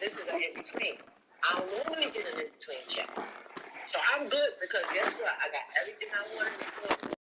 this is an in-between. I don't normally get an in-between check. So I'm good because guess what? I got everything I wanted to do.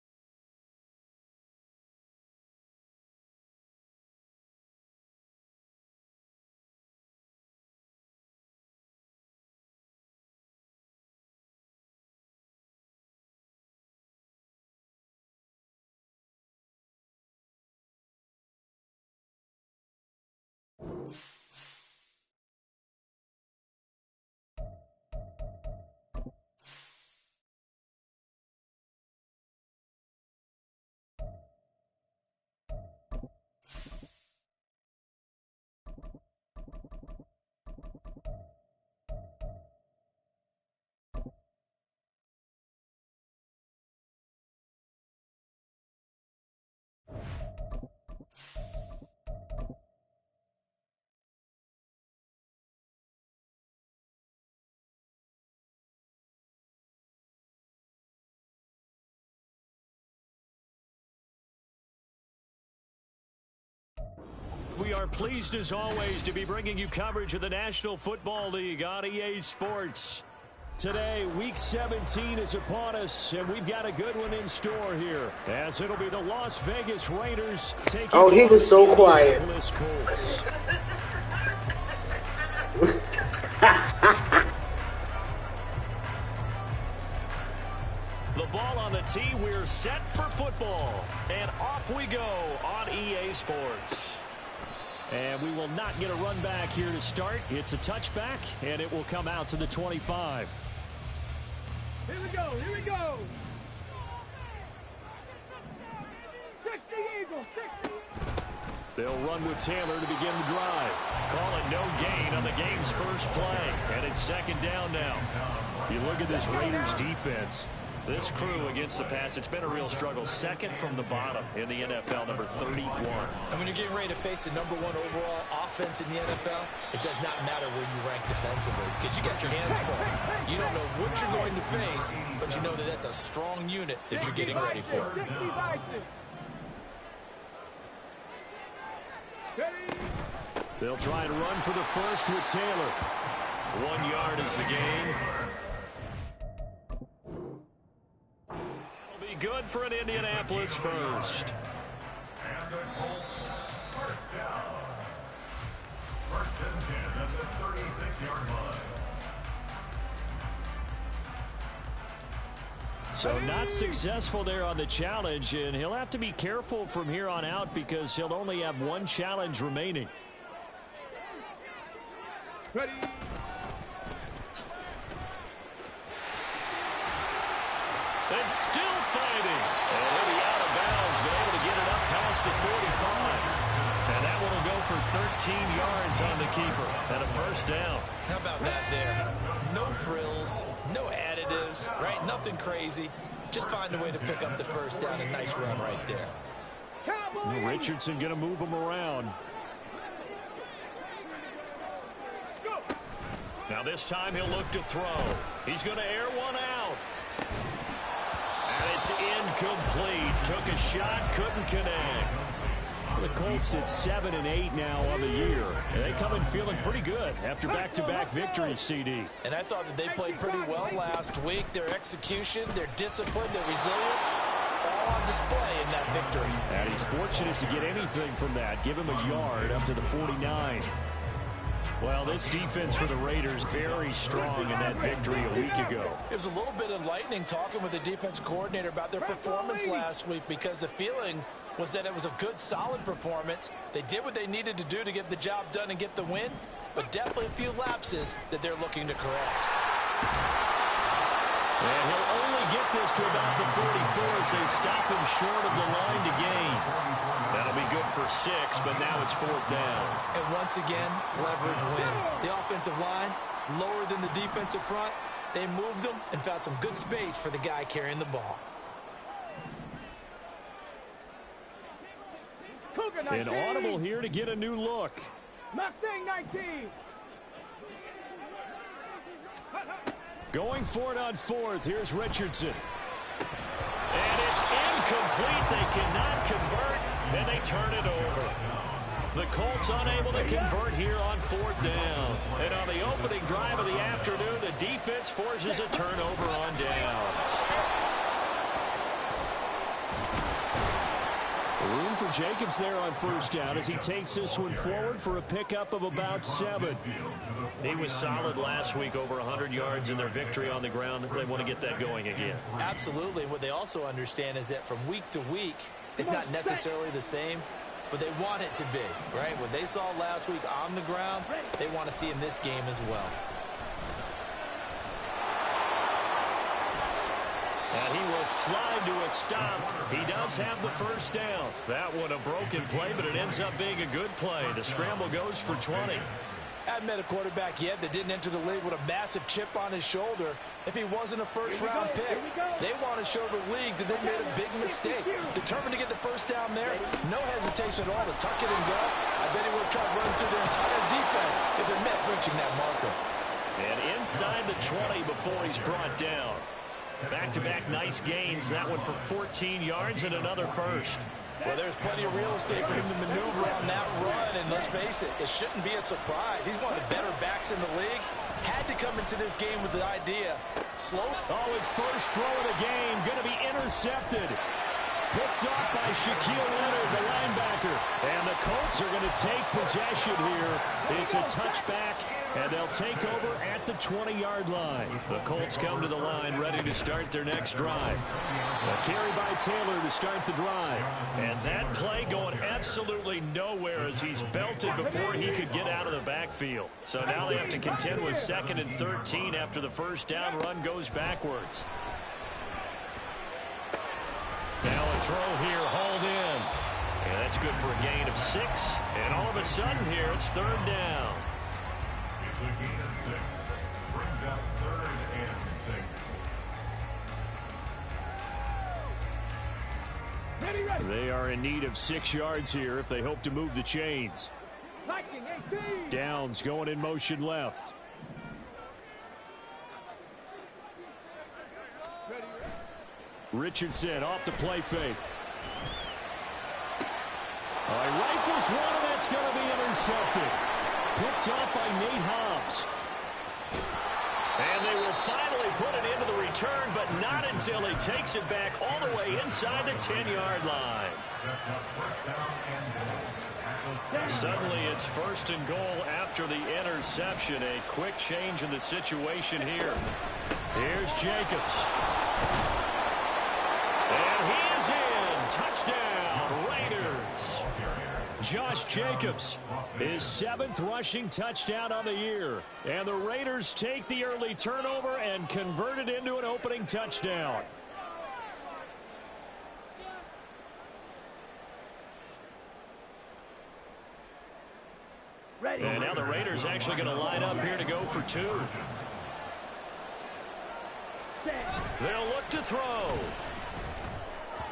We are pleased as always to be bringing you coverage of the National Football League on EA Sports. Today, Week 17 is upon us, and we've got a good one in store here, as it'll be the Las Vegas Raiders taking on he was so quiet. the Colts. The ball on the tee, we're set for football, and off we go on EA Sports. And we will not get a run back here to start. It's a touchback, and it will come out to the 25. Here we go, here we go. 60 Eagles, 60. They'll run with Taylor to begin the drive. Call it no gain on the game's first play, and it's second down now. You look at this Raiders defense. This crew against the pass, it's been a real struggle. Second from the bottom in the NFL, number 31. And when you're getting ready to face the number 1 overall offense in the NFL, it does not matter where you rank defensively because you got your hands full. You don't know what you're going to face, but you know that that's a strong unit that you're getting ready for. They'll try and run for the first with Taylor. 1 yard is the gain. Good for an Indianapolis first. And the Colts first down. First and 10 at the 36-yard line. So not successful there on the challenge, and he'll have to be careful from here on out because he'll only have 1 challenge remaining. Ready. And still fighting. And he'll be out of bounds, but able to get it up past the 45. And that one will go for 13 yards on the keeper and a first down. How about that there? No frills, no additives, right? Nothing crazy. Just find a way to pick up the first down. A nice run right there. Richardson going to move him around. Now this time he'll look to throw. He's going to air one out. And it's incomplete. Took a shot, couldn't connect. The Colts at 7-8 now on the year. And they come in feeling pretty good after back-to-back victories, CD. And I thought that they played pretty well last week. Their execution, their discipline, their resilience, all on display in that victory. And he's fortunate to get anything from that. Give him a yard up to the 49. Well, this defense for the Raiders very strong in that victory a week ago. It was a little bit enlightening talking with the defense coordinator about their performance last week because the feeling was that it was a good, solid performance. They did what they needed to do to get the job done and get the win, but definitely a few lapses that they're looking to correct. And he'll only get this to about the 44 as they stop him short of the line to gain. That'll be good for 6, but now it's 4th down. And once again, leverage wins. The offensive line, lower than the defensive front. They moved them and found some good space for the guy carrying the ball. An audible here to get a new look. Mustang 19. Going for it on 4th. Here's Richardson. And it's incomplete. They cannot convert, and they turn it over. The Colts unable to convert here on 4th down. And defense forces a turnover on downs. Room for Jacobs there on first down as he takes this one forward for a pickup of about 7. He was solid last week, over 100 yards in their victory on the ground. They want to get that going again. Absolutely. What they also understand is that from week to week, it's not necessarily the same, but they want it to be, right? What they saw last week on the ground, they want to see in this game as well. And he will slide to a stop. He does have the first down. That one a broken play, but it ends up being a good play. The scramble goes for 20. I haven't met a quarterback yet that didn't enter the league with a massive chip on his shoulder if he wasn't a first-round pick. They want to show the league that they made a big mistake. Determined to get the first down there, no hesitation at all to tuck it and go. I bet he would have tried running through the entire defense if it meant reaching that marker. And inside the 20 before he's brought down. Back-to-back nice gains. That one for 14 yards and another first. Well, there's plenty of real estate for him to maneuver on that run, and let's face it, it shouldn't be a surprise. He's one of the better backs in the league. Had to come into this game with the idea. Slow. Oh, his first throw of the game going to be intercepted. Picked off by Shaquille Leonard, the linebacker. And the Colts are going to take possession here. It's a touchback, and they'll take over at the 20-yard line. The Colts come to the line ready to start their next drive. A carry by Taylor to start the drive. And that play going absolutely nowhere as he's belted before he could get out of the backfield. So now they have to contend with 2nd and 13 after the first down run goes backwards. Now a throw here, hauled in. And that's good for a gain of 6. And all of a sudden here, it's 3rd down. It's a gain of 6. Brings up 3rd and 6. Ready, ready. They are in need of 6 yards here if they hope to move the chains. Viking 18. Downs going in motion left. Richardson off the play fake. He rifles one, and that's going to be intercepted. Picked off by Nate Hobbs. And they will finally put it into the return, but not until he takes it back all the way inside the 10-yard line. Suddenly it's 1st and goal after the interception. A quick change in the situation here. Here's Jacobs. And he is in. Touchdown, Raiders. Josh Jacobs, his 7th rushing touchdown on the year. And the Raiders take the early turnover and convert it into an opening touchdown. And now the Raiders actually going to line up here to go for 2. They'll look to throw.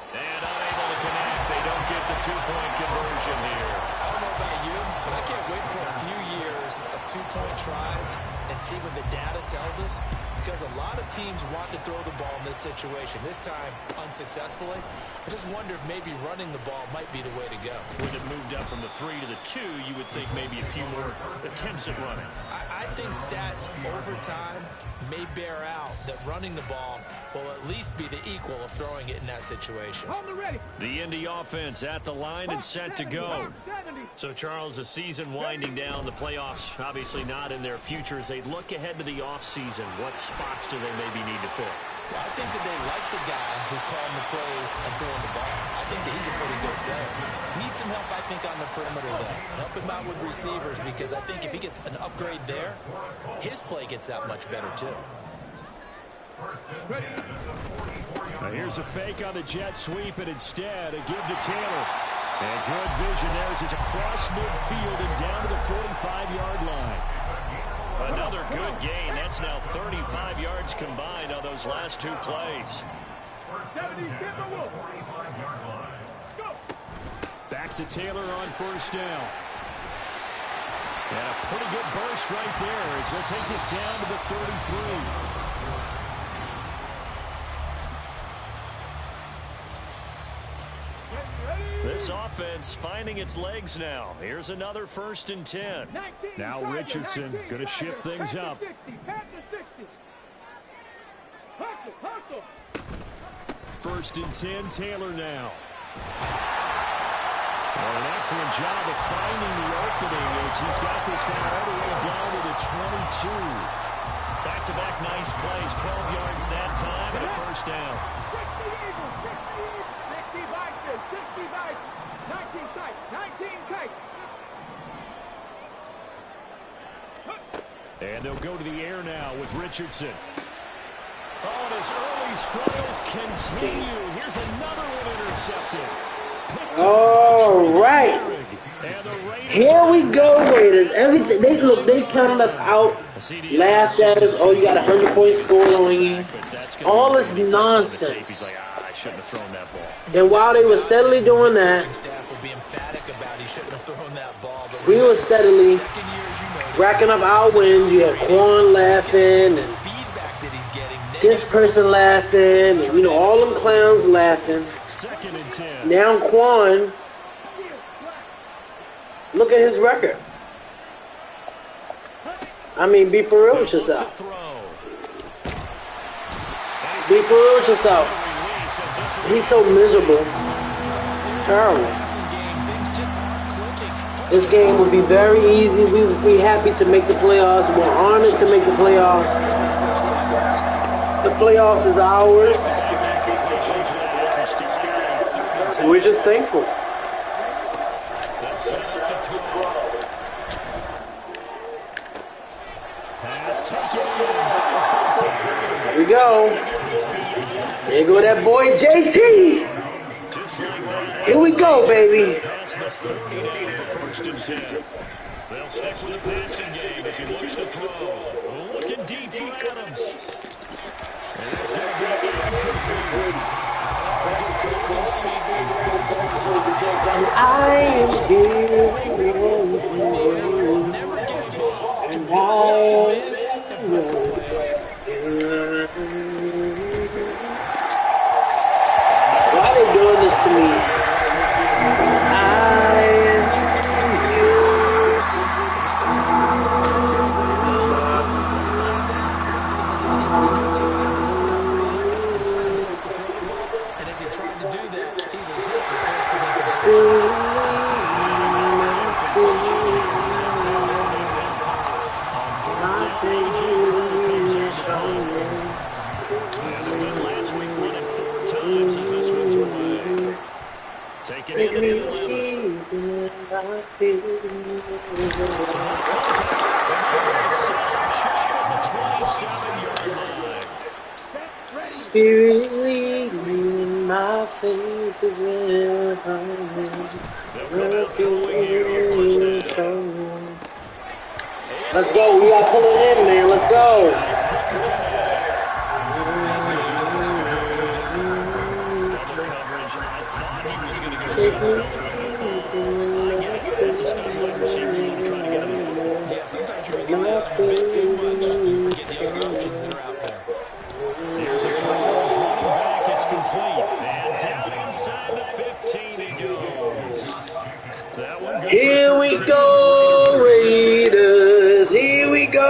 And unable to connect. They don't get the 2-point conversion here. I don't know about you, but I can't wait for a few years of 2-point tries and see what the data tells us, because a lot of teams want to throw the ball in this situation. This time, unsuccessfully. I just wonder if maybe running the ball might be the way to go. With it moved up from the 3 to the 2, you would think maybe a few more attempts at running. I think stats over time may bear out that running the ball will at least be the equal of throwing it in that situation. Hold it ready. The Indy offense at the line and set to go. So, Charles, the season winding down, the playoffs obviously not in their future. As they look ahead to the offseason, what spots do they maybe need to fill? Well, I think that they like the guy who's calling the plays and throwing the ball. I think that he's a pretty good player. Needs some help, I think, on the perimeter, though. Help him out with receivers, because I think if he gets an upgrade there, his play gets that much better, too. Now here's a fake on the jet sweep, and instead a give to Taylor. And good vision there as he's across midfield and down to the 45-yard line. Another good gain. That's now 35 yards combined on those last 2 plays. 70, get the wolf. Back to Taylor on first down. And a pretty good burst right there as they'll take this down to the 33. This offense finding its legs now. Here's another 1st and 10. Now Richardson going to shift things up. 60, First and 10, Taylor now. Well, an excellent job of finding the opening as he's got this now all the way down to the 22. Back-to-back nice plays, 12 yards that time and a first down. 19 And they'll go to the air now with Richardson. Oh, and his early struggles continue. Here's another one intercepted. All right. Here we go, Raiders. Everything they counted us out, laughed at us. Oh, you got a 100-point score on you. All this nonsense. And while they were steadily doing that, we were steadily racking up our wins. You had Quan laughing, and this person laughing, and all them clowns laughing. Now Quan, look at his record. I mean, be for real with yourself. Be for real with yourself. He's so miserable. It's terrible. This game will be very easy. We will be happy to make the playoffs. We're honored to make the playoffs. The playoffs is ours. We're just thankful. Here we go. There go that boy JT. Here we go, baby. They'll stick with the passing game as he looks to throw. Looking deep for Adams. And it's going to be incomplete. And I am here. And I am why are they doing this to me? Take me deep in my feelings. Spirit lead me in my faith is where I'm Let's go, we gotta pull it in, man. Let's go. Take me. Yeah, sometimes you rely on a bit too much. You forget the other options that are out there. Here's a throw. He's running back. It's complete. And down inside the 15 he goes. That one goes. Here we go, Raiders. Here we go.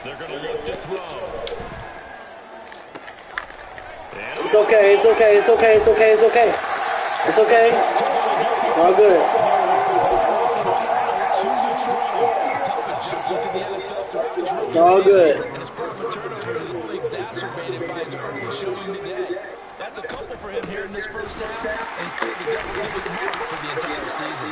They're going to look to throw. It's okay, it's okay, it's okay, it's okay, it's okay. It's okay. It's all good. It's all good. And his personal turnovers is only exacerbated by his early showing today. That's a couple for him here in this first half, and he's played the double-digit mark for the entire season.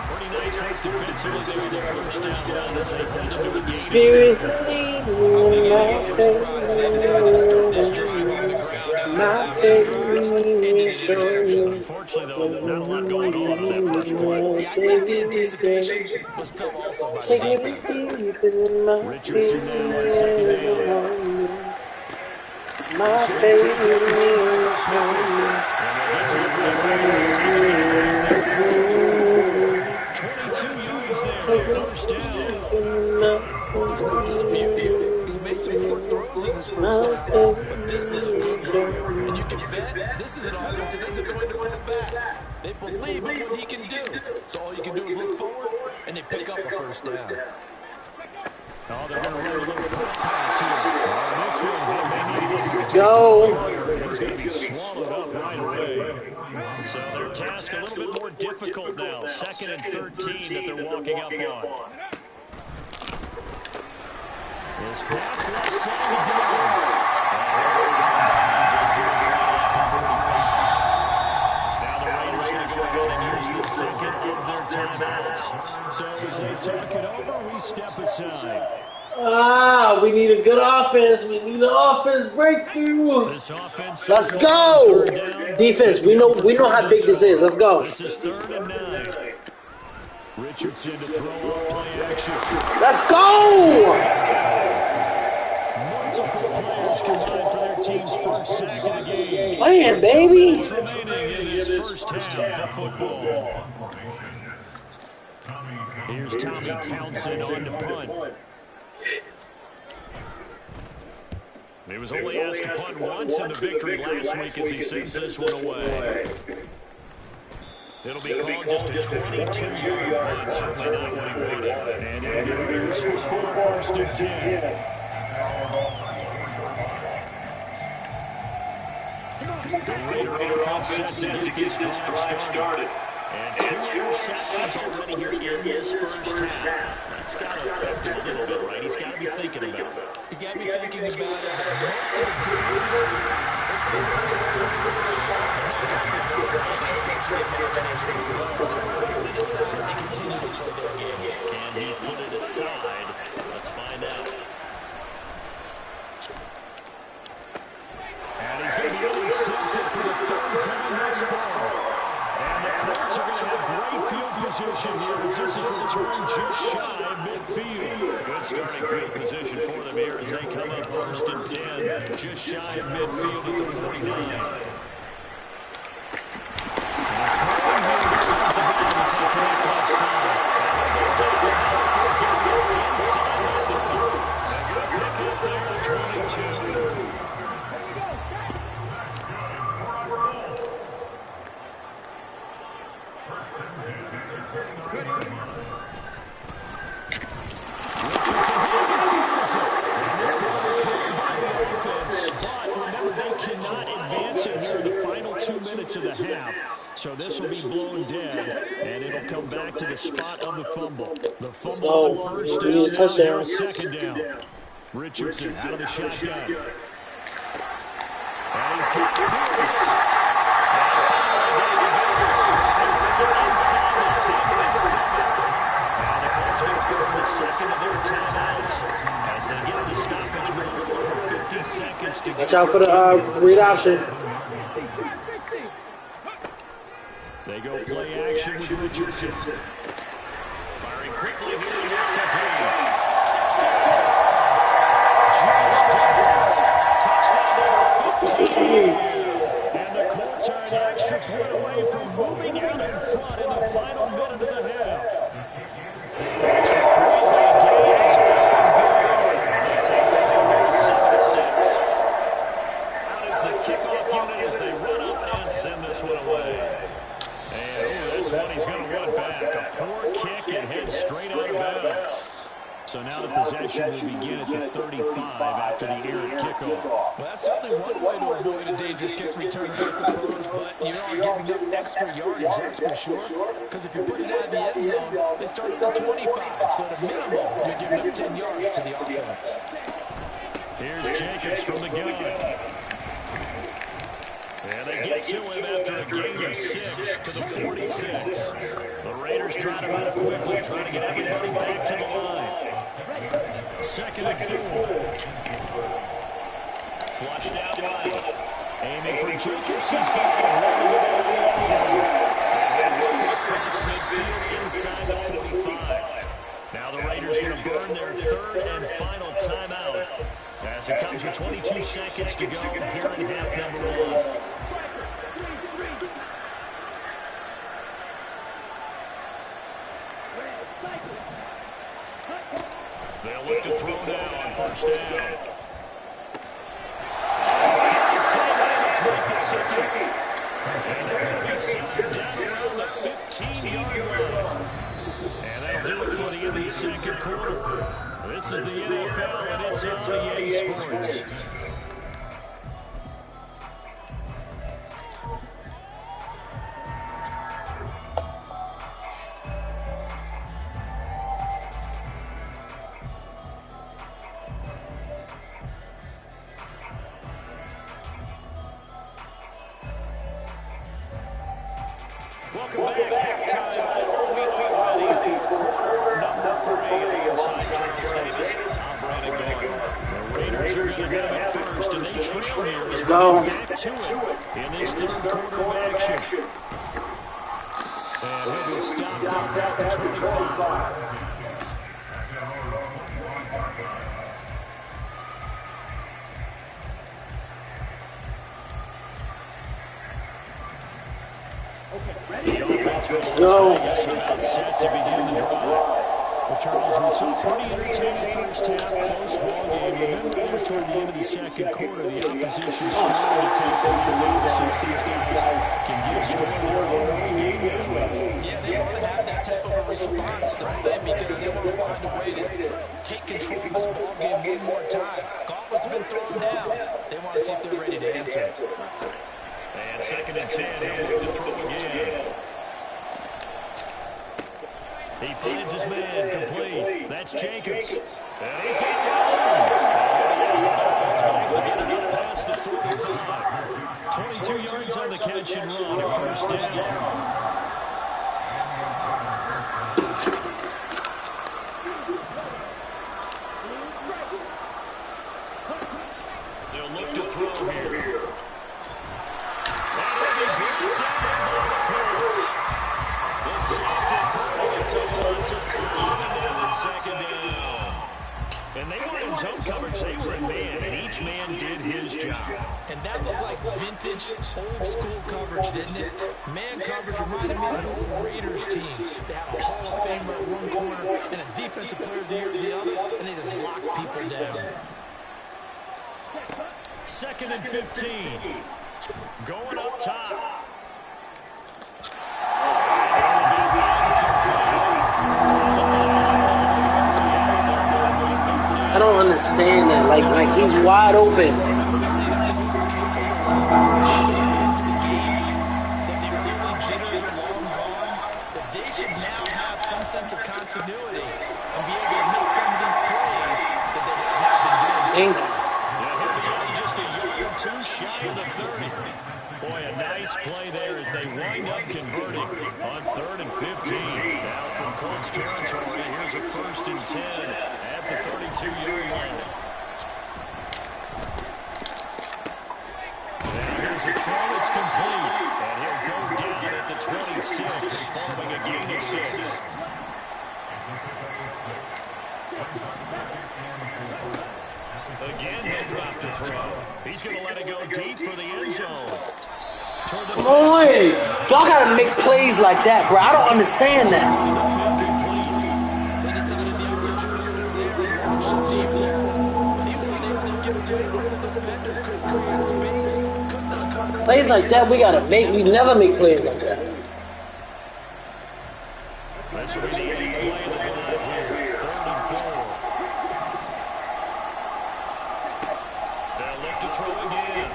Pretty nice work defensively there in the first down. Spirit lead me in my faith. My faith is unfortunately, though, not a lot going on in that first play. Yeah, I think the anticipation was tough also by the defense. Richardson now on second down. My faith is 22 yards there, first down. There's no dispute here. He's made some poor throws in this first half, but this was a good throw. And you can bet this is an offense that isn't going to pull back. They believe in what he can do. So all you can do is look forward, and they pick up a first down. Oh, they're going to run a little pass here. This one, they may need to Let's go. It's going to be swallowed up right away. So their task a little bit more difficult now. 2nd and 13 that they're walking up on. This pass left side delivers. Now the Raiders going to go ahead and use the second of their timeouts. So as they talk it over, we step aside. We need a good offense. We need an offense breakthrough. This offense, Let's go. Defense, we know how big this is. Let's go. This is 3rd and 9. Richardson to throw off play action. Let's go. Multiple players combined for their team's first sack of the game. Playing, baby. Remaining in this first half of football. Here's Tommy Townsend on to punt. He was only asked to punt once in the victory last week as he sends this one away. It'll be called just a 22-yard punt, certainly not what he wanted. And it'll be Raiders football, 1st and 10. The Raider offense set to get this drive started. And 2 interceptions already here in this first half. That's got to affect him a little bit, right? He's got to be thinking about it. He's got to be thinking about it, but most of the good ones, if they're going to put it aside, any stretch of the imagination, but for the put it aside, they continue to play their game. Can he put it aside? Let's find out. And he's going to be intercepted for the 3rd time thus far. And the Colts are going to have great field position here as this is returned just shy of midfield. Good starting field position for them here as they come up 1st and 10, just shy of midfield at the 49. And throwing here to start the game as they connect left side. And they're going to get this inside of the goal. A good pick up there at 22. To the half, so this will be blown dead, and it'll come back to the spot of the fumble. The fumble on 1st down, now 2nd down. Richardson out of the shotgun. And he's got Pierce. And finally, there he goes. They're inside the 10-7. Now the Colts going to burn the second of their timeouts as they get the stoppage with a little over 50 seconds to go. Watch out for the read option. They go play action with Richardson. Firing quickly here, and it's complete. Touchdown! Josh Dobbins. Touchdown number 15. And the Colts are an extra point away from moving out in front in the final minute of the half. Extra point by Gaines up and good. And they take the lead here at 7-6. Out is the kickoff unit as they run up and send this one away. And that's one he's going to run back. A poor kick and head straight out of bounds. So now the possession will begin at the 35 after the errant kickoff. Well, that's certainly one way to avoid a dangerous kick return, I suppose, but you are giving up extra yardage, that's for sure. Because if you put it out of the end zone, they start at the 25. So at a minimum, you're giving up 10 yards to the offense. Here's Jacobs from the gun. And they get to him after a gain of 6 to the 46. The Raiders trying to move quickly, trying to get everybody back to the line. 2nd and 4. Flushed out wide. Aiming for Jacobs. He's got it. Rolling it down the other. And working across midfield inside the 45. Now the Raiders going to burn their 3rd and final timeout as it comes with 22 seconds to go here in half number 1. They'll look to throw now on 1st down. He's taken it. It's Mike And they're going to be set down around the 15-yard line. And that'll do it for the end of the 2nd quarter. This is the NFL, and it's on EA Sports. Welcome back. Halftime. We are ready for number 3 alongside Charles Davis. I'm Brandon Gordon. The Raiders are going to have it first, and they trail here as we go back to it in this third quarter of action. And he'll be stopped at the 25. Let's go. Set to begin the drive. Well, Charles, we saw a pretty entertaining first half, close ball game. Remember there toward the end of the second quarter, the opposition started to take the lead. So if these guys can get a score there on the game that way. Yeah, they want to have that type of a response, don't they? Because they want to find a way to take control of this ball game one more time. Gauntlet's been thrown down. They want to see if they're ready to answer it. And 2nd and 10, he'll look to throw again. He finds his man complete. That's Jacobs. And he's got one. He's able to get it up past the 45. 22 yards on the catch and run at first down. They'll look to throw here. And he'll be brought down by the Colts. The safety calling it to us. And 2nd down. And they were in zone coverage. They were in man, and each man did his job. And that looked like vintage, old-school coverage, didn't it? Man coverage reminded me of an old Raiders team. They had a Hall of Famer at one corner and a Defensive Player of the Year at the other, and they just locked people down. 2nd and 15. Going up top. I don't understand that. Like he's wide open. They should now have some sense of continuity and be able to make some of these plays that they have not been doing. Just a yard or two shy of the 30. Boy, a nice play there as they wind up converting on 3rd and 15. Now from Colts territory, here's a 1st and 10 at the 32-yard line. Now here's a throw, it's complete. And he'll go down at the 26 following a gain of 6. Again, he'll drop the throw. He's going to let it go deep for the end zone. Come on. Y'all got to make plays like that, bro. I don't understand that. They decided the opportunity was there and launched it deep there. He was unable to get away with the defender. Couldn't create space. Couldn't cover. Plays like that, we got to make. We never make plays like that. This will be the 8th play of the drive here. 3rd and 4. They'll look to throw again.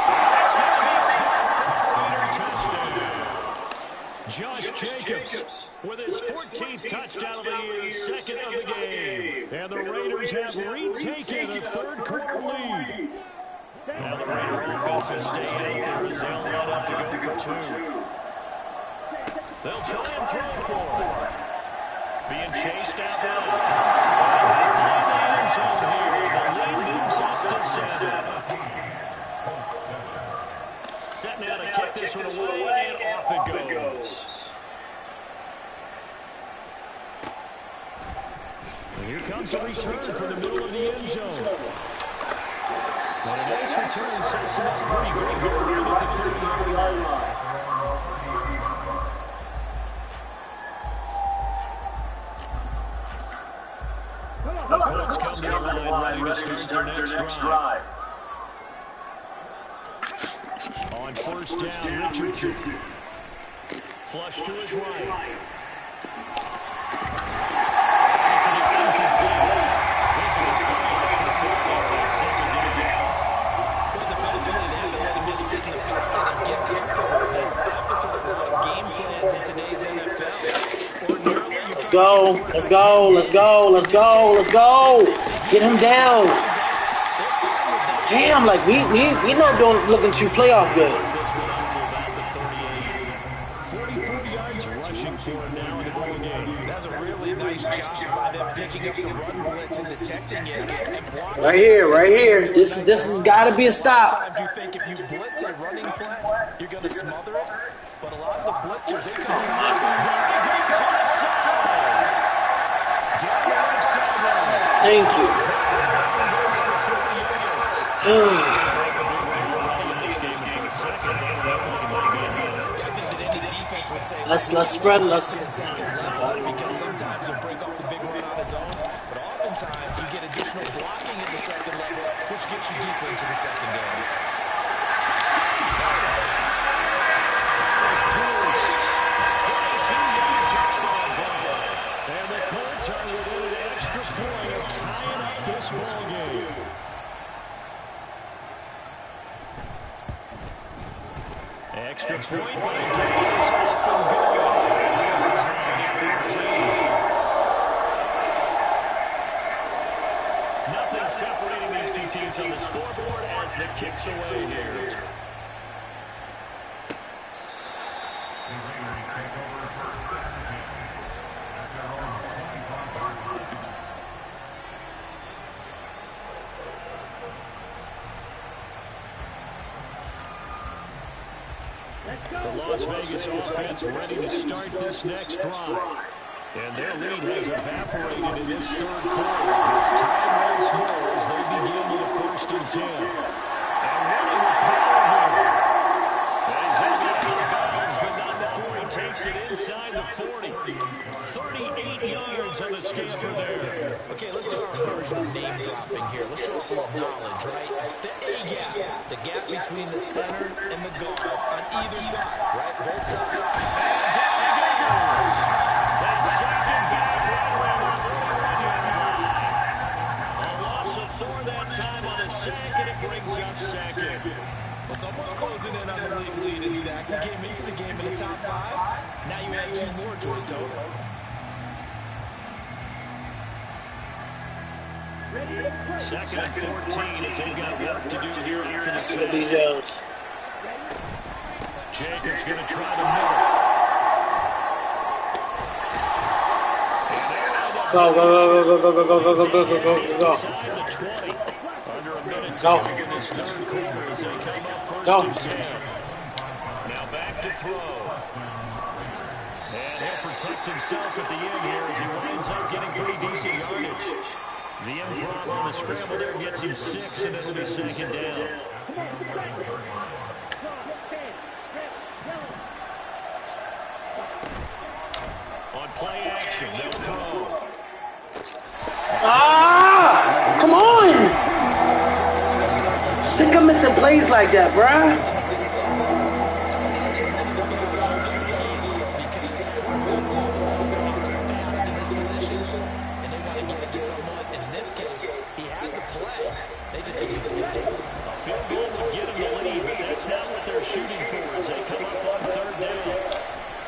That's going to be caught for a touchdown. Josh Jacobs with his 14th touchdown of the year, 2nd of the game. And the Raiders have retaken a 3rd quarter lead. Now the Raider offense will stay out there as they'll line up to go for 2. They'll try and throw for it. Being chased out there. And they find the end zone here. The lead moves up to 7. Setting out to kick this one away, and off it goes. And here comes a return from the middle of the end zone. And a nice return sets him up pretty good here right at the 30-yard line. The Colts come to the line ready to start their next drive. On 1st down, Richardson. Flush to his right. Defensively, they haven't let him just sit in the pocket and get comfortable. That's opposite of a lot of game plans in today's NFL. Ordinarily, you're Let's go. Let's go. Let's go. Let's go. Let's go. Get him down. Damn, like we not doing looking too playoff good. This one up to about the 38. 44 yards rushing for him now in the ball game. That's a really nice job by them picking up the run blitz and detecting it and blocking. Right here. This has got to be a stop. Sometimes you think if you blitz a running play, you're going to smother it. But a lot of the blitzers, they come in. Thank you. Let's spread. Because sometimes he'll break off the big run on his own, but oftentimes you get additional blocking at the second level, which gets you deeper into the secondary. And the Colts are within an extra point of tying up this ball game. Extra point by Colts up and going. Tied at 14. Nothing separating these two teams on the scoreboard as the kick's away here. The Las Vegas offense ready to start this next drive. And their lead has evaporated in this third quarter. It's tied once more as they begin with a 1st and 10. And running with power here. He's going to be out of bounds, but not before he takes it inside the 40. 38 yards on the scamper there. Okay, let's do our version of name dropping here. Let's show off a little knowledge, right? The A gap, the gap between the center and the guard on either side, right? Both sides. And down he goes. They sack him back right around the 41-yard line. A loss of 4 that time on a sack, and it brings up second. Well, someone's closing in on the league lead in sacks. He came into the game in the top 5. Now you add 2 more to his total. Second and 14 as they've got work to do here after the Look at these Jones. Jacobs going to try the middle. Go. Inside the 20. Under a minute to go in this third quarter as they come up 1st and 10. Now back to throw. And he'll protect himself at the end here as he winds up getting pretty decent yardage. The improv on the scramble there gets him 6, and it'll be 2nd down. On play action, they'll throw. Ah! Come on! Sick of missing plays like that, bruh. Field goal would get him the lead, but that's not what they're shooting for as they come up on 3rd down.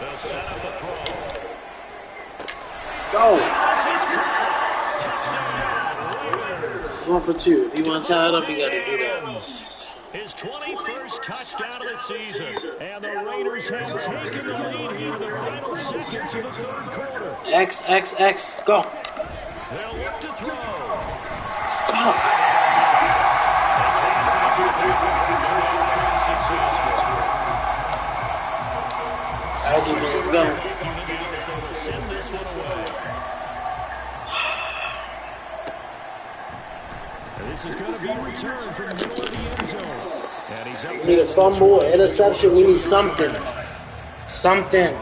They'll set up a throw. Let's go. Touchdown. 1 for 2. If you want to tie it up, you got to do that. His 21st touchdown of the season. And the Raiders have taken the lead here in the final seconds of the 3rd quarter. X. Go. They'll look to throw. Fuck. Let's go. Send this one away. This is going to be a return from the middle of the end zone. And he's up. We need a fumble, interception. We need something. Something.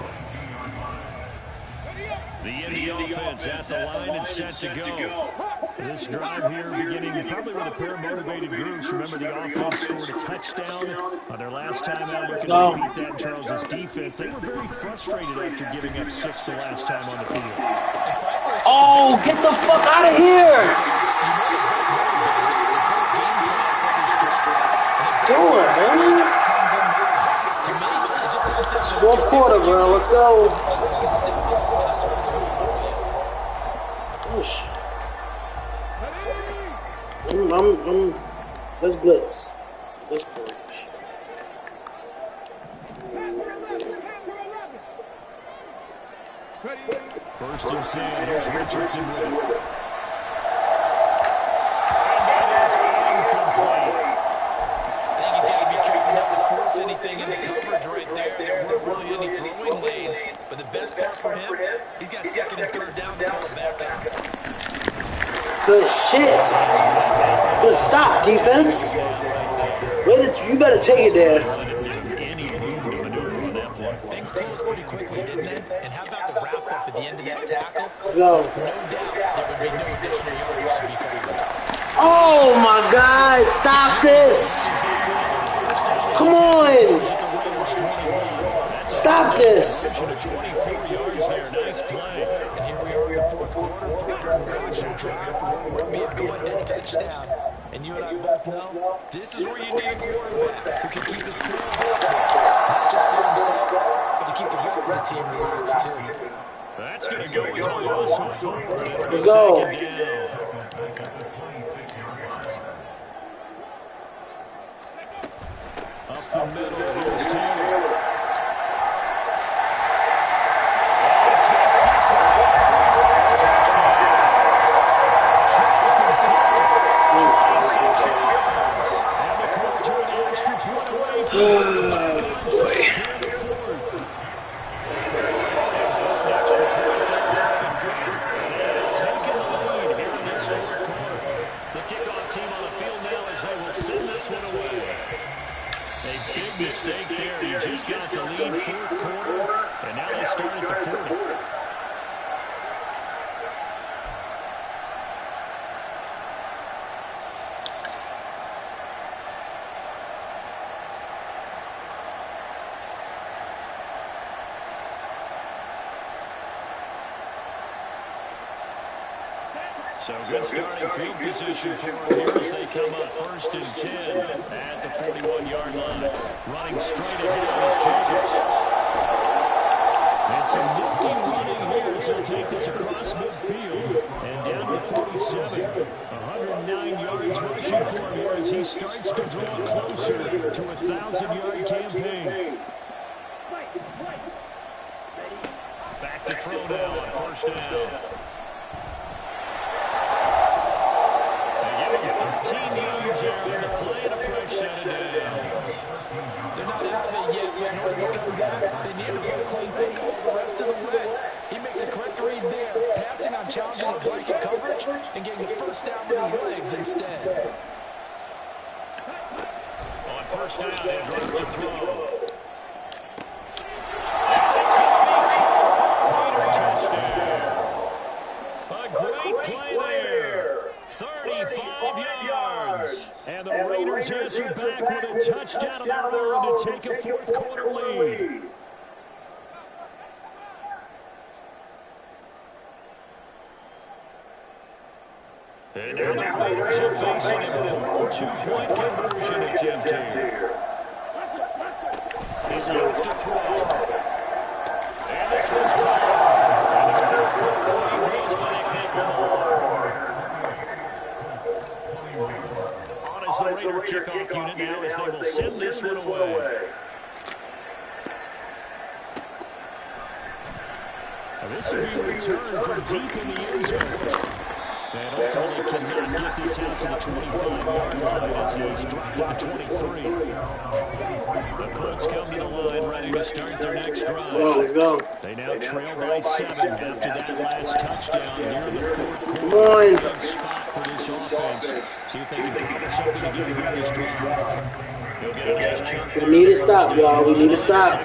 The Indy offense at the line and set to go. This drive here beginning probably with a pair of motivated groups. Remember, the offense scored a touchdown on their last time out, looking to repeat that in Charles' defense. They were very frustrated after giving up 6 the last time on the field. Oh, get the fuck out of here! Doing, man? Fourth quarter, bro. Let's go. Push. Let's blitz. Let's push. First and 10. Here's Richardson with it. Anything in the coverage right there. There weren't really any throwing lanes, but the best part for him, he's got second and third down to call it back out. Good shit. Good stop, defense. Wait, you better take it there. Things closed pretty quickly, didn't they? And how about the wrap up at the end of that tackle? Let's go. No doubt there would be no additional yardage to be found. Oh my God! Stop this! Come on! Stop this! 24 yards there. Nice play. And here we are in the fourth quarter. Drive for what would be a go-ahead touchdown. And you and I both know this is where you need a quarterback who can keep his cool, not just for himself, but to keep the rest of the team relaxed too. That's going to go as a loss of 4. Let's go. Up the middle, here's Taylor. Mistake there. You just got the lead fourth quarter, and now they start at the 40. So good starting field position for them here as they come up first and 10 at the 41-yard line. Running straight ahead is Jacobs. And some nifty running here as he'll take this across midfield and down to 47. 109 yards rushing for him here as he starts to draw closer to a 1,000-yard campaign. Back to throw now on first down. 13 yards there on the play and a fresh set of downs. They're not out of it yet, but in order to come back, they need to go clean football the rest of the way. He makes a correct read there, passing on challenging the blanket coverage and getting the first down with his legs instead. On first down, they drop to throw. And the Raiders answer back with a touchdown of their own to take a fourth quarter lead. And now the Raiders are facing an important two-point conversion attempt here. He's dropped to throw. And this one's caught. And the fourth quarter lead goes by a couple more. As the Raider kickoff unit now as they will send this one away. Now this will be a return from deep in the end zone. And ultimately cannot get this out to the 25-yard line as he's dropped at the 23. The Colts come to the line ready to start their next drive. Let's go. They now trail by 7 after that last touchdown here in the fourth quarter. Come on. Good spot for this offense. See if they can cobble something together in this drive. He'll get a nice chunk. We need to stop, y'all. We need to stop.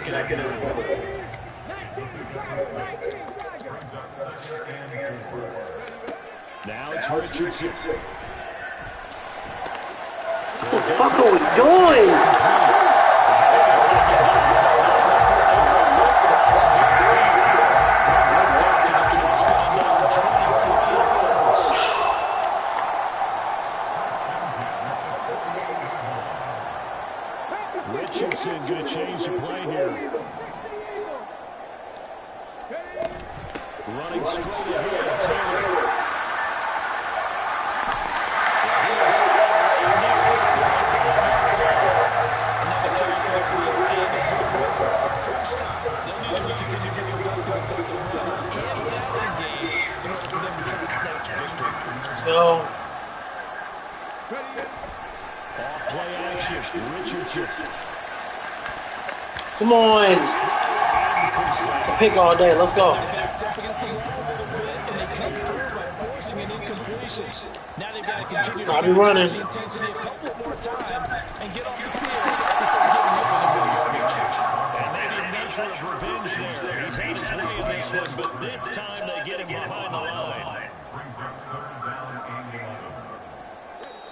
Now it's Richardson. What the fuck are we doing? Richardson going to change the play here. Running straight ahead, Taylor. Another carry for the Blue and it's crunch time. They'll need to continue to be productive with both the run and passing game in order for them to try to snatch victory. Let's go. Off play action, Richardson. Come on. It's a pick all day. Let's go. Backs up against the wall a little bit, and they come through by forcing an incompletion. Now they've got to continue to I'll be running. the intensity a couple more times and get off the field before giving up any more yardage. And maybe a measure of revenge there. He's had his way in this one, but this time they get him behind the line.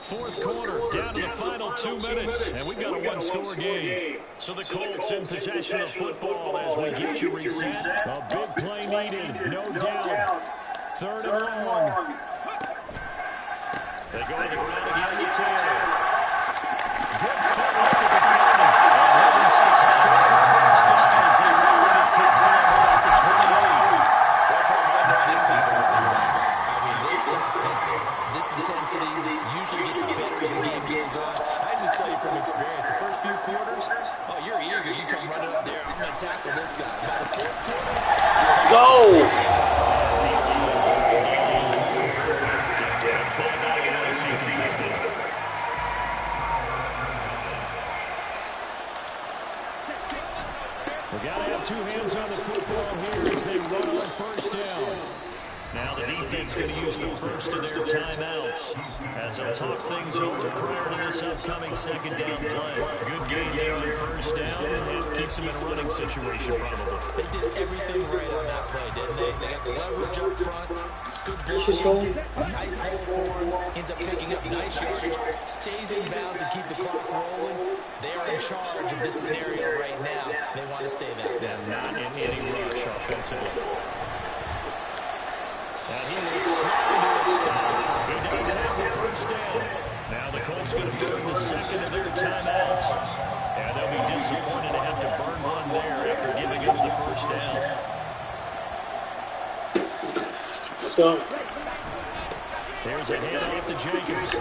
Fourth quarter, down to the final 2 minutes, and we've got a one-score game. So the Colts in possession of football as we get you reset. A big play needed, no doubt. Third and long. They go to the ground again to Taylor. Good footwork at the 30. And he stopped short of first down as they rally to take them at the 28. This time running back. I mean, this intensity usually gets better as the game goes on. I just tell you from experience, the first few quarters, oh, you're eager. You come running up there. I'm going to tackle this guy. By the fourth quarter, Let's go. That's not how you want to see consistent. We got to have two hands on the football here as they run on first down. Now the defense going to use the first of their timeouts as they'll talk things over prior to this upcoming second down play. Good game there on first down, and it keeps them in a running situation probably. they did everything right on that play, didn't they? They got the leverage up front. Good blocking. Nice hole for him. Ends up picking up nice yardage. Stays in bounds and keep the clock rolling. They are in charge of this scenario right now. They want to stay that way. And not in any rush offensively. And he will slide to a stop. He does have the first down. Now the Colts going to burn the second of their timeouts. And they'll be disappointed to have to burn one there after giving up the first down. Let's go. There's a handoff to Jenkins.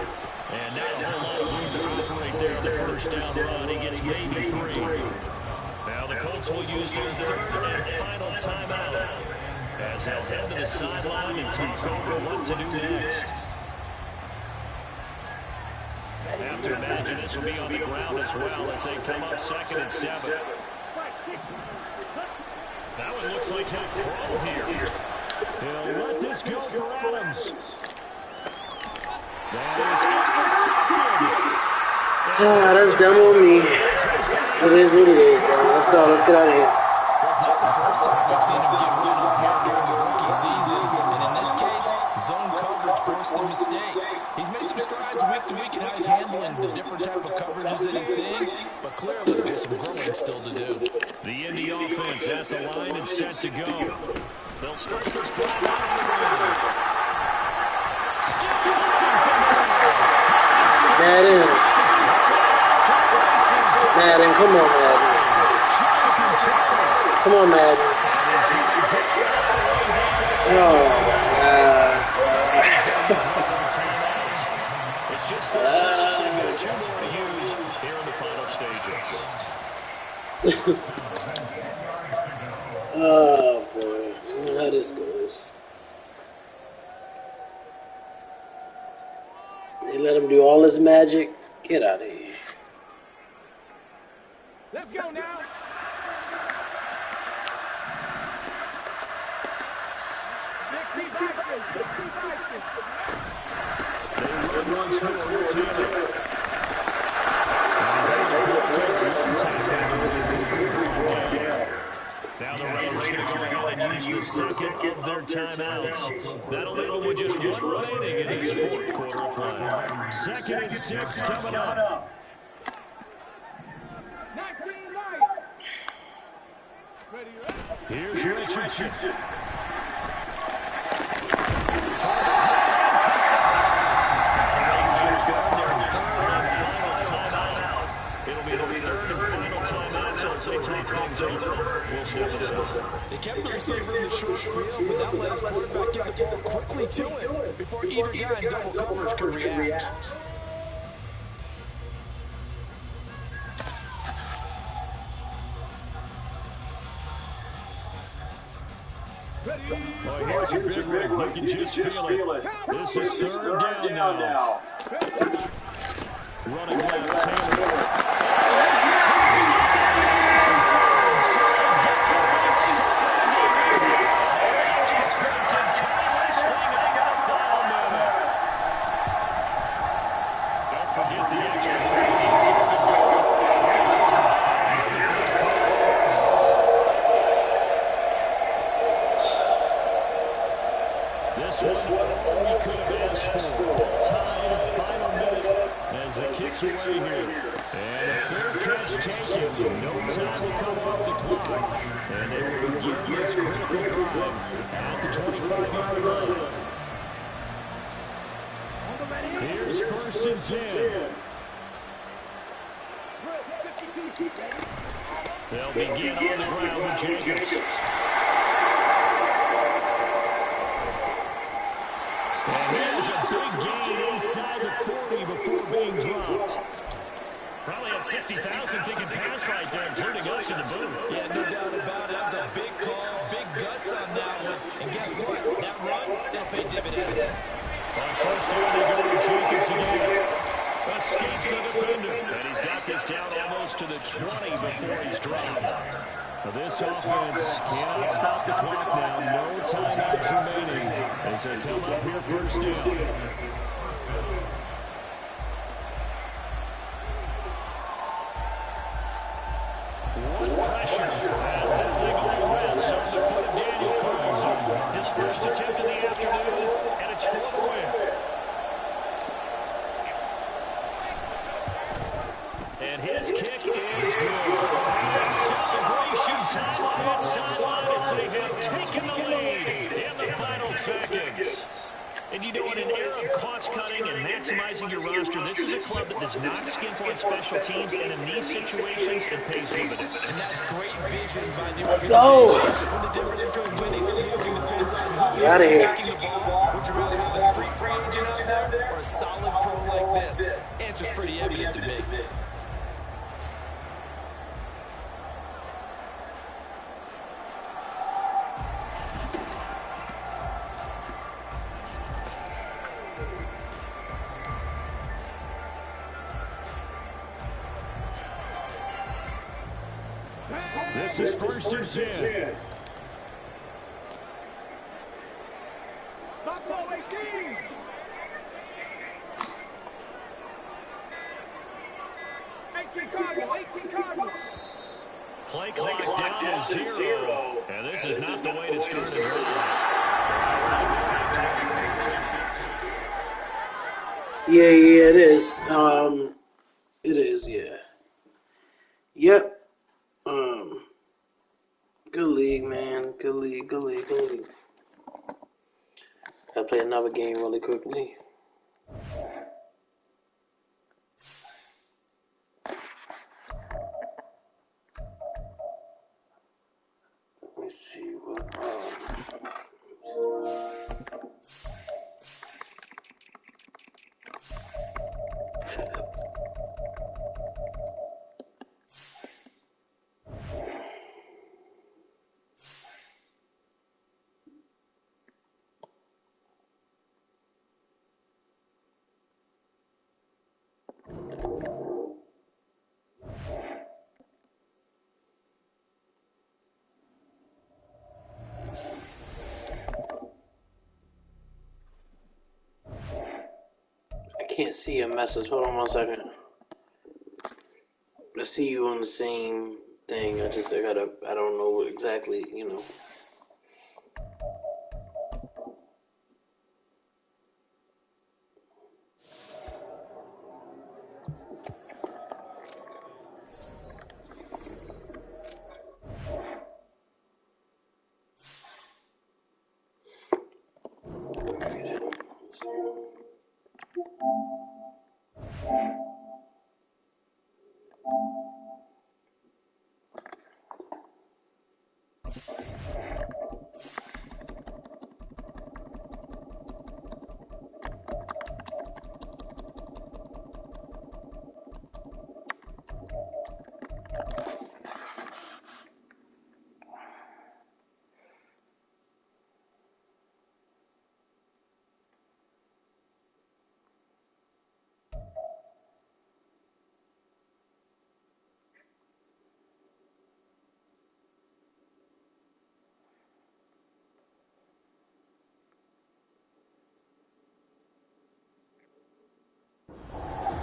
And not a whole lot of room to operate there on the first down run. He gets maybe 3. Now the Colts will use their third and final timeout as they'll head to the sideline and talk over what to do next. I have to imagine this will be on the ground as well as they come up 2nd and 7. That one looks like he'll throw here. He'll let this go for Adams. That is intercepted. Ah, that's dumb on me. That is what it is, bro. Let's go. Let's get out of here. Well, it's not the first time we've seen him get run up here during his rookie season. And in this case, zone coverage forced the mistake. He's made some strides week to week in how he's handling the different type of coverages that he's seeing. But clearly, there's some growing still to do. The Indy offense at the line and set to go. They'll start this drive out on the ground. Still fighting for Madden. Madden, come on, Madden. Come on, Madden. Oh, God. It's just the first thing that 2 more to use here in the final stages. Oh, boy. I don't know how this goes. They let him do all this magic. Get out of here. Let's go now. They run once more with Taylor. Now the running Colts going to go ahead and use the second of their timeouts. That'll leave them with just one remaining in this fourth quarter of play. 2nd and 6 coming up. 19 right. Ready, right? Here's Richardson. They take things over. We'll step aside. They kept the receiver in the short field, but that let his quarterback get the ball quickly to him before either guy in double coverage could react. Well, here's a big one. You can just feel it. This is 3rd down now. Running left, Taylor. This one all we could have asked for. Tied, final minute as the kick's away here. And a fair catch taken. No time to come off the clock. And they will begin this critical drive at the 25-yard line. Here's 1st and 10. They'll begin on the ground with Jacobs. And there's a big gain inside the 40 before being dropped. Probably had 60,000 thinking pass right there, including us in the booth. Yeah, no doubt about it. That was a big call, big guts on that one. And guess what? That run, it'll pay dividends. On 1st down, they go to Jacobs again. Escapes the defender. And he's got this down almost to the 20 before he's dropped. Now this offense cannot stop the clock now. No timeouts remaining as they come up here 1st down. One pressure as this thing all rests on the foot of Daniel Carlson. His first attempt of the afternoon, and it's for the win. And his kick is good. And celebration time on that sideline as they have taken the lead in the final seconds. And you know, in an era of cost-cutting and maximizing your roster, this is a club that does not skimp on special teams, and in these situations, it pays dividends. And that's great vision by the Let's organization. go. When the difference between winning and losing depends on who Get out of here. kicking the ball. Would you rather have a street free agent out there or a solid pro like this? Answer's pretty evident to me. This is 1st and 10. Buffalo 18. Cardinals. Play clock down to 0. And this is not the way to start a drive. Yeah, it is. It is, yeah. Yep. Good league, man. Good league. I'll play another game really quickly. Let me see what. I can't see your message. Hold on 1 second. Let's see you on the same thing. I don't know what exactly, you know.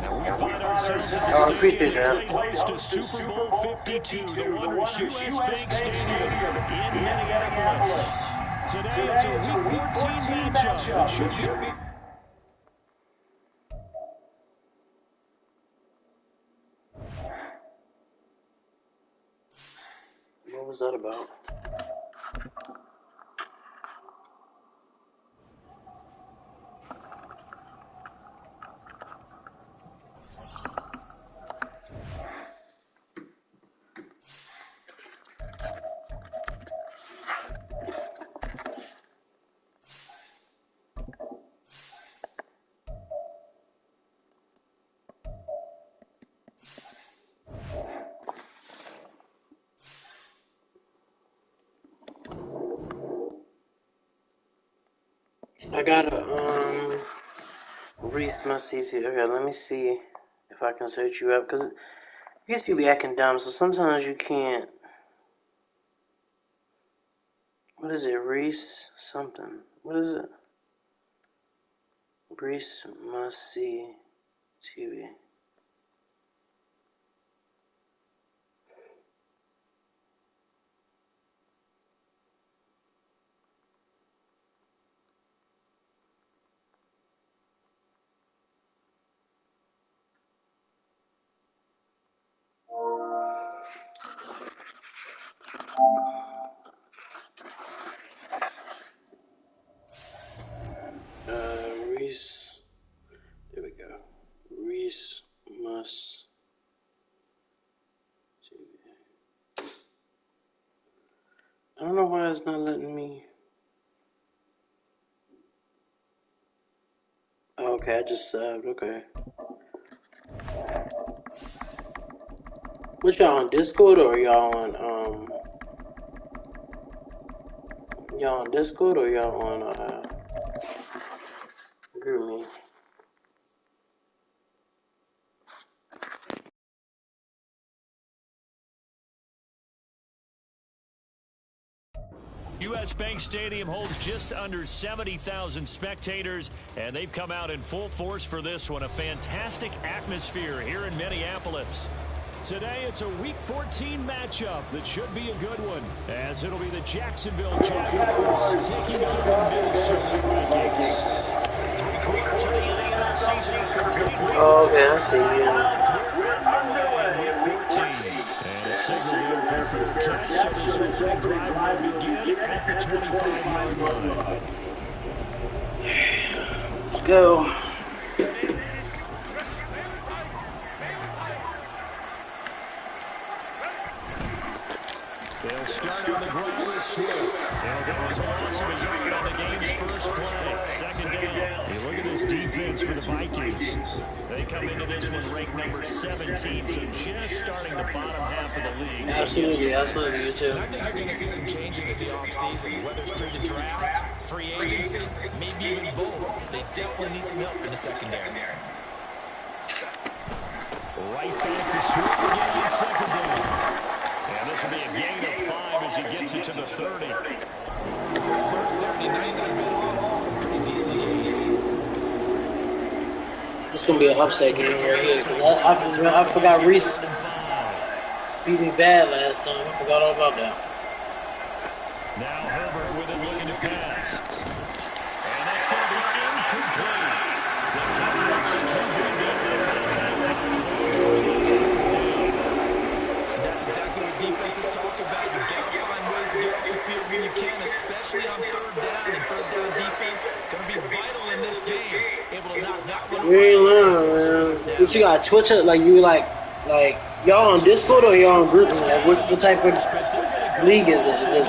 We find ourselves at the stadium that played host to Super Bowl 52, the wondrous U.S. Bank Stadium in Minneapolis. Today is a Week 14 matchup, which should be... What was that about? I gotta Reese must-sees here. Okay, let me see if I can search you up, because I guess you be acting dumb, so sometimes you can't. What is it, Reese something? What is it? Reese must-see TV. Reese. There we go. Reese must. I don't know why it's not letting me. Oh, okay, I just subbed. Okay. What y'all on Discord or y'all on Discord or y'all on GroupMe? U.S. Bank Stadium holds just under 70,000 spectators, and they've come out in full force for this one. A fantastic atmosphere here in Minneapolis. Today, it's a Week 14 matchup that should be a good one, as it'll be the Jacksonville Jaguars taking on the Minnesota Vikings. 3 quarters of the NFL season are complete. Oh, okay, I see you. Week 14. And a signal there for fair catch, so this opening drive will begin at the 25-yard line. Let's go. They'll start on the ground with Swift. They'll go as a loss of a yard on the game's first play. Second down. Hey, look at this defense for the Vikings. They come into this one ranked number 17, so just starting the bottom half of the league. Absolutely, you too. I think you're going to see some changes in the offseason, whether it's through the draft, free agency, maybe even both. They definitely need some help in the secondary. Right back to Swift again on second down. And this will be a gain of 5 as he gets it to the 30. Burt's there, he nice and bit off. Pretty decent game. It's gonna be an upset game right here because I forgot Reese. beat me bad last time. I forgot all about that. Now Herbert with it looking to pass. And that's going to be incomplete. The coverage too good there on the contact play. That's exactly what defenses talk about. You've got to find ways to get off the field when you can, especially on third down. And third down defense going to be vital in this game. Able to knock that one You ain't away. lying, man. What you got? Twitch it? Like you like y'all on Discord or y'all on group? Like what type of league is it? Is it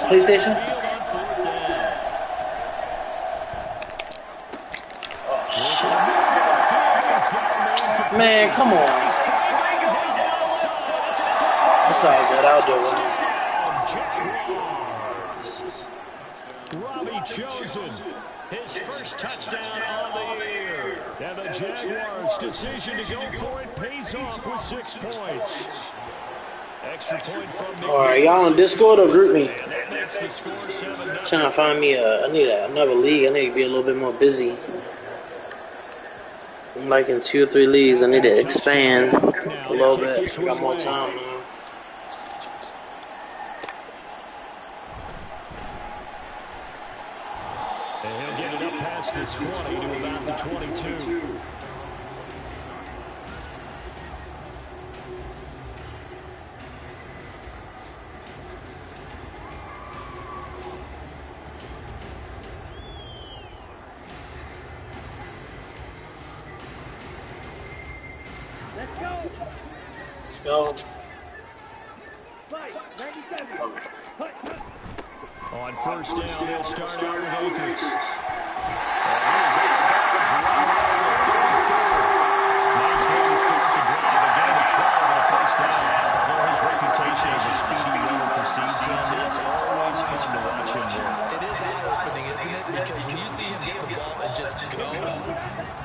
PlayStation? Oh shit! Man, come on. That's all good. I'll do it. Robbie Chosen, his first touchdown on the year. And the Jaguars' decision to go for it pays off with 6 points. Extra point from the Alright, y'all on Discord or group me? Trying to find me I need another league. I need to be a little bit more busy. I'm like in 2 or 3 leagues. I need to expand a little bit. I got more time now. And he'll get it up past the 20 to about the 22. Let's go. On first down, they'll start out with Oakers. And he's out of bounds right around the 34. Nice way to start the drive. A gain of 12 and a first down. Although his reputation as a speedy runner precedes him, it's always fun to watch him work. It is eye-opening, isn't it? Because when you see him get the ball and just go,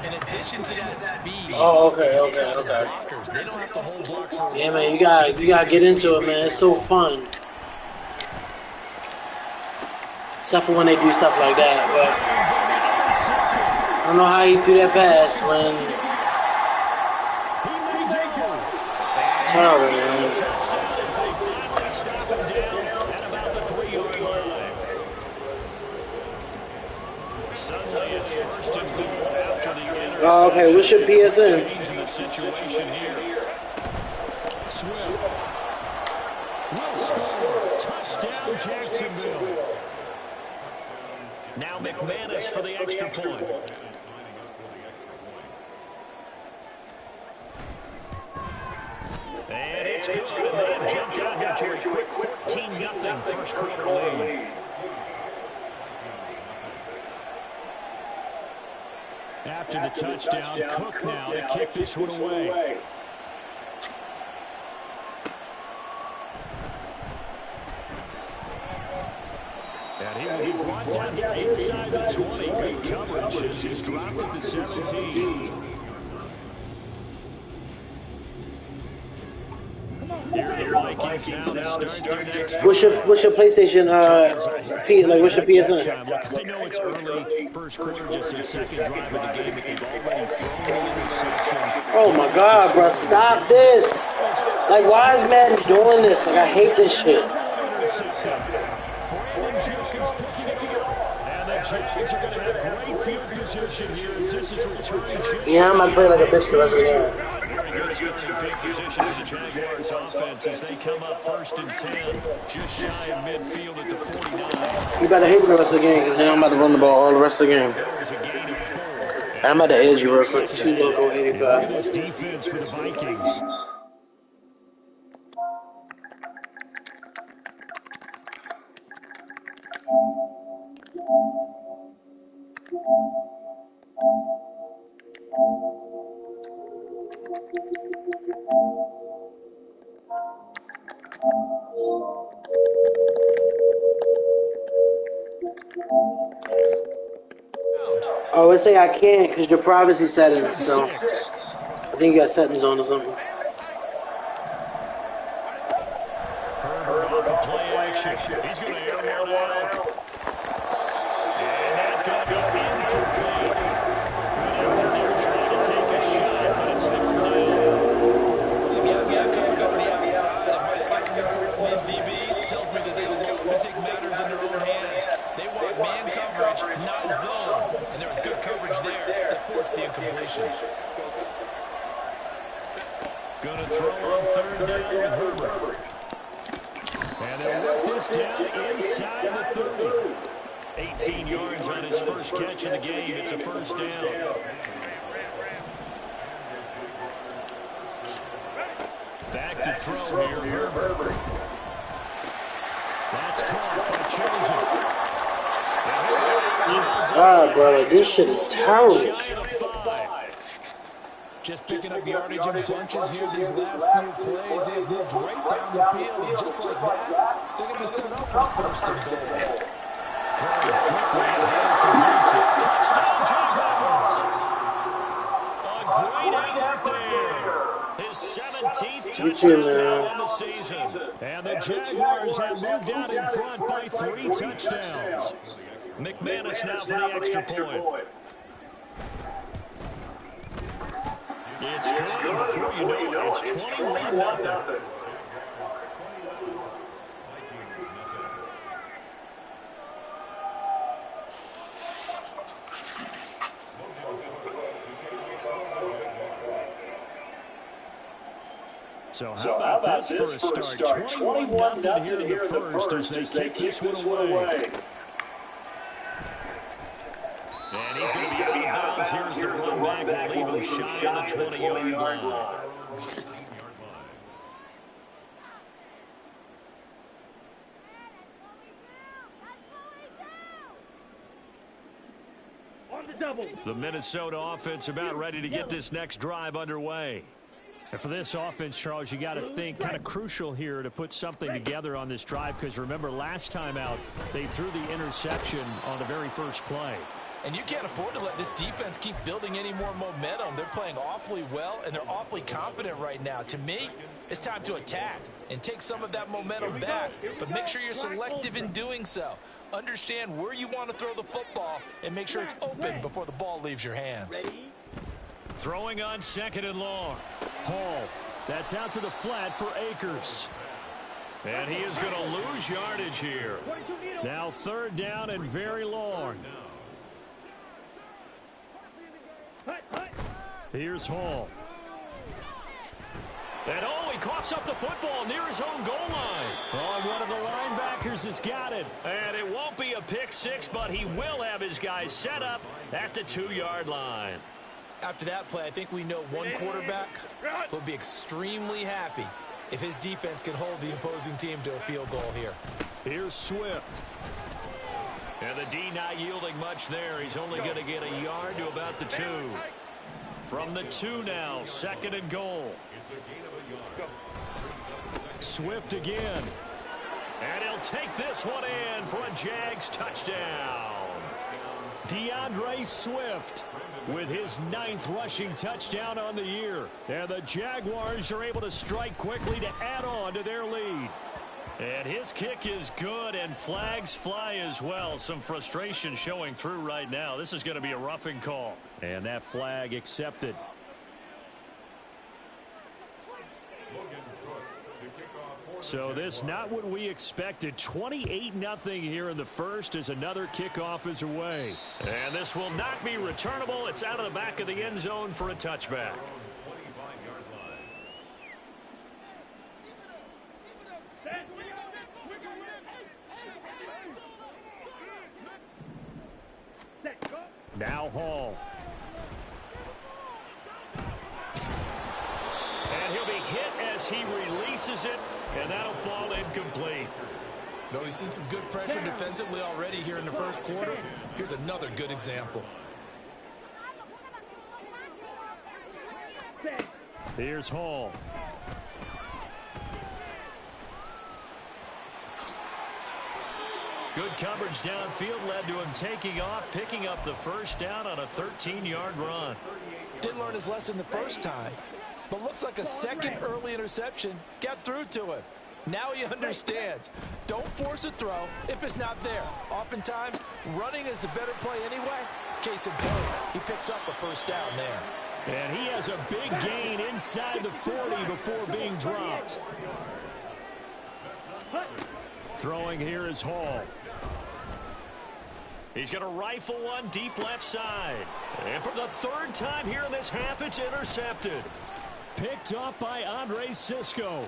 in addition to that speed, Oh, okay. blockers, they don't have to hold blocks for a Yeah, man, you gotta get into it, man. It's so fun. Except for when they do stuff like that, but I don't know how he threw that pass when. Terrible, man. Suddenly it's first and goal after the interception. Oh, okay, what's your PSN? Changing the situation here. Swift will score. Touchdown, Jacksonville. Now McManus for the extra point. And it's good. And they have jumped out here to a quick 14-0 first quarter lead. After the touchdown, Cook now to kick this one away. And he will be brought down here inside the 20. Good coverage as he's dropped at the 17. Here are the Vikings now to start their next. What's your PlayStation? What's your PSN? I know it's early, first quarter, just their second drive of the game, but they've already thrown the interception. Oh my God, bro! Stop this! Like, why is Madden doing this? Like, I hate this shit. Brandon Jones picking it up. And the Jags are going to have great field position here as this is returning. Yeah, I'm about to play like a bitch the rest of the game. Very good starting field position for the Jaguars offense as they come up first and 10, just shy of midfield at the 49. You better hate me the rest of the game because now I'm about to run the ball all the rest of the game. There was a gain of 4. And I'm about to edge you real quick. 2 local Look at 85. this defense for the Vikings. Oh, let's say I can't because your privacy settings. So I think you got settings on or something. Herbert off the play action. He's going to air one out. And that's going to go incomplete. Good effort there trying to take a shot, but it's third down. If you have coverage on the outside, in their own hands. They want man coverage, not zone. And there was good coverage there that forced the incompletion. Going to throw on third down with Herbert. And they'll work this down inside the 30. 18 yards on his first catch of the game. It's a first down. Back to throw here, Herbert. That's caught by Chosen. God, brother, this shit is terrible. Just picking up yardage in bunches here these last few plays. They've moved right down the field, and just like that, they're going to be set up with first and goal. Throwing quickly ahead for Wilson. Touchdown, Jaguars! A great effort there. His 17th touchdown on the season. And the Jaguars have moved out in front by 3 touchdowns. McManus now for the extra point. It's good, and before you know it, it's 21-0. So how about this for a start? 21-0 here in the first as they kick this one away. And he's going to be out of bounds here as the run back will leave him shy of the 20-yard line. On the double. The Minnesota offense about ready to get this next drive underway. And for this offense, Charles, you got to think kind of crucial here to put something together on this drive, because remember last time out they threw the interception on the very first play. And you can't afford to let this defense keep building any more momentum. They're playing awfully well, and they're awfully confident right now. To me, it's time to attack and take some of that momentum back, but make sure you're selective in doing so. Understand where you want to throw the football and make sure it's open before the ball leaves your hands. Throwing on second and long. Hall, that's out to the flat for Akers. And he is going to lose yardage here. Now third down and very long. Here's Hall. And he coughs up the football near his own goal line. Oh, one of the linebackers has got it. And it won't be a pick six, but he will have his guys set up at the 2-yard line. After that play, I think we know one quarterback will be extremely happy if his defense can hold the opposing team to a field goal here. Here's Swift. And the D not yielding much there. He's only going to get a yard to about the 2. From the 2 now, second and goal. Swift again. And he'll take this one in for a Jags touchdown. DeAndre Swift with his 9th rushing touchdown on the year. And the Jaguars are able to strike quickly to add on to their lead. And his kick is good, and flags fly as well. Some frustration showing through right now. This is going to be a roughing call. And that flag accepted. So this not what we expected. 28-0 here in the first as another kickoff is away. And this will not be returnable. It's out of the back of the end zone for a touchback. Now Hall. And he'll be hit as he releases it, and that'll fall incomplete. Though he's seen some good pressure defensively already here in the first quarter, here's another good example. Here's Hall. Good coverage downfield led to him taking off, picking up the first down on a 13-yard run. Didn't learn his lesson the first time, but looks like a second early interception got through to him. Now he understands. Don't force a throw if it's not there. Oftentimes, running is the better play anyway. Case in point, he picks up a first down there. And he has a big gain inside the 40 before being dropped. Throwing here is Hall. He's going to rifle one deep left side. And for the third time here in this half, it's intercepted. Picked off by Andre Sisco.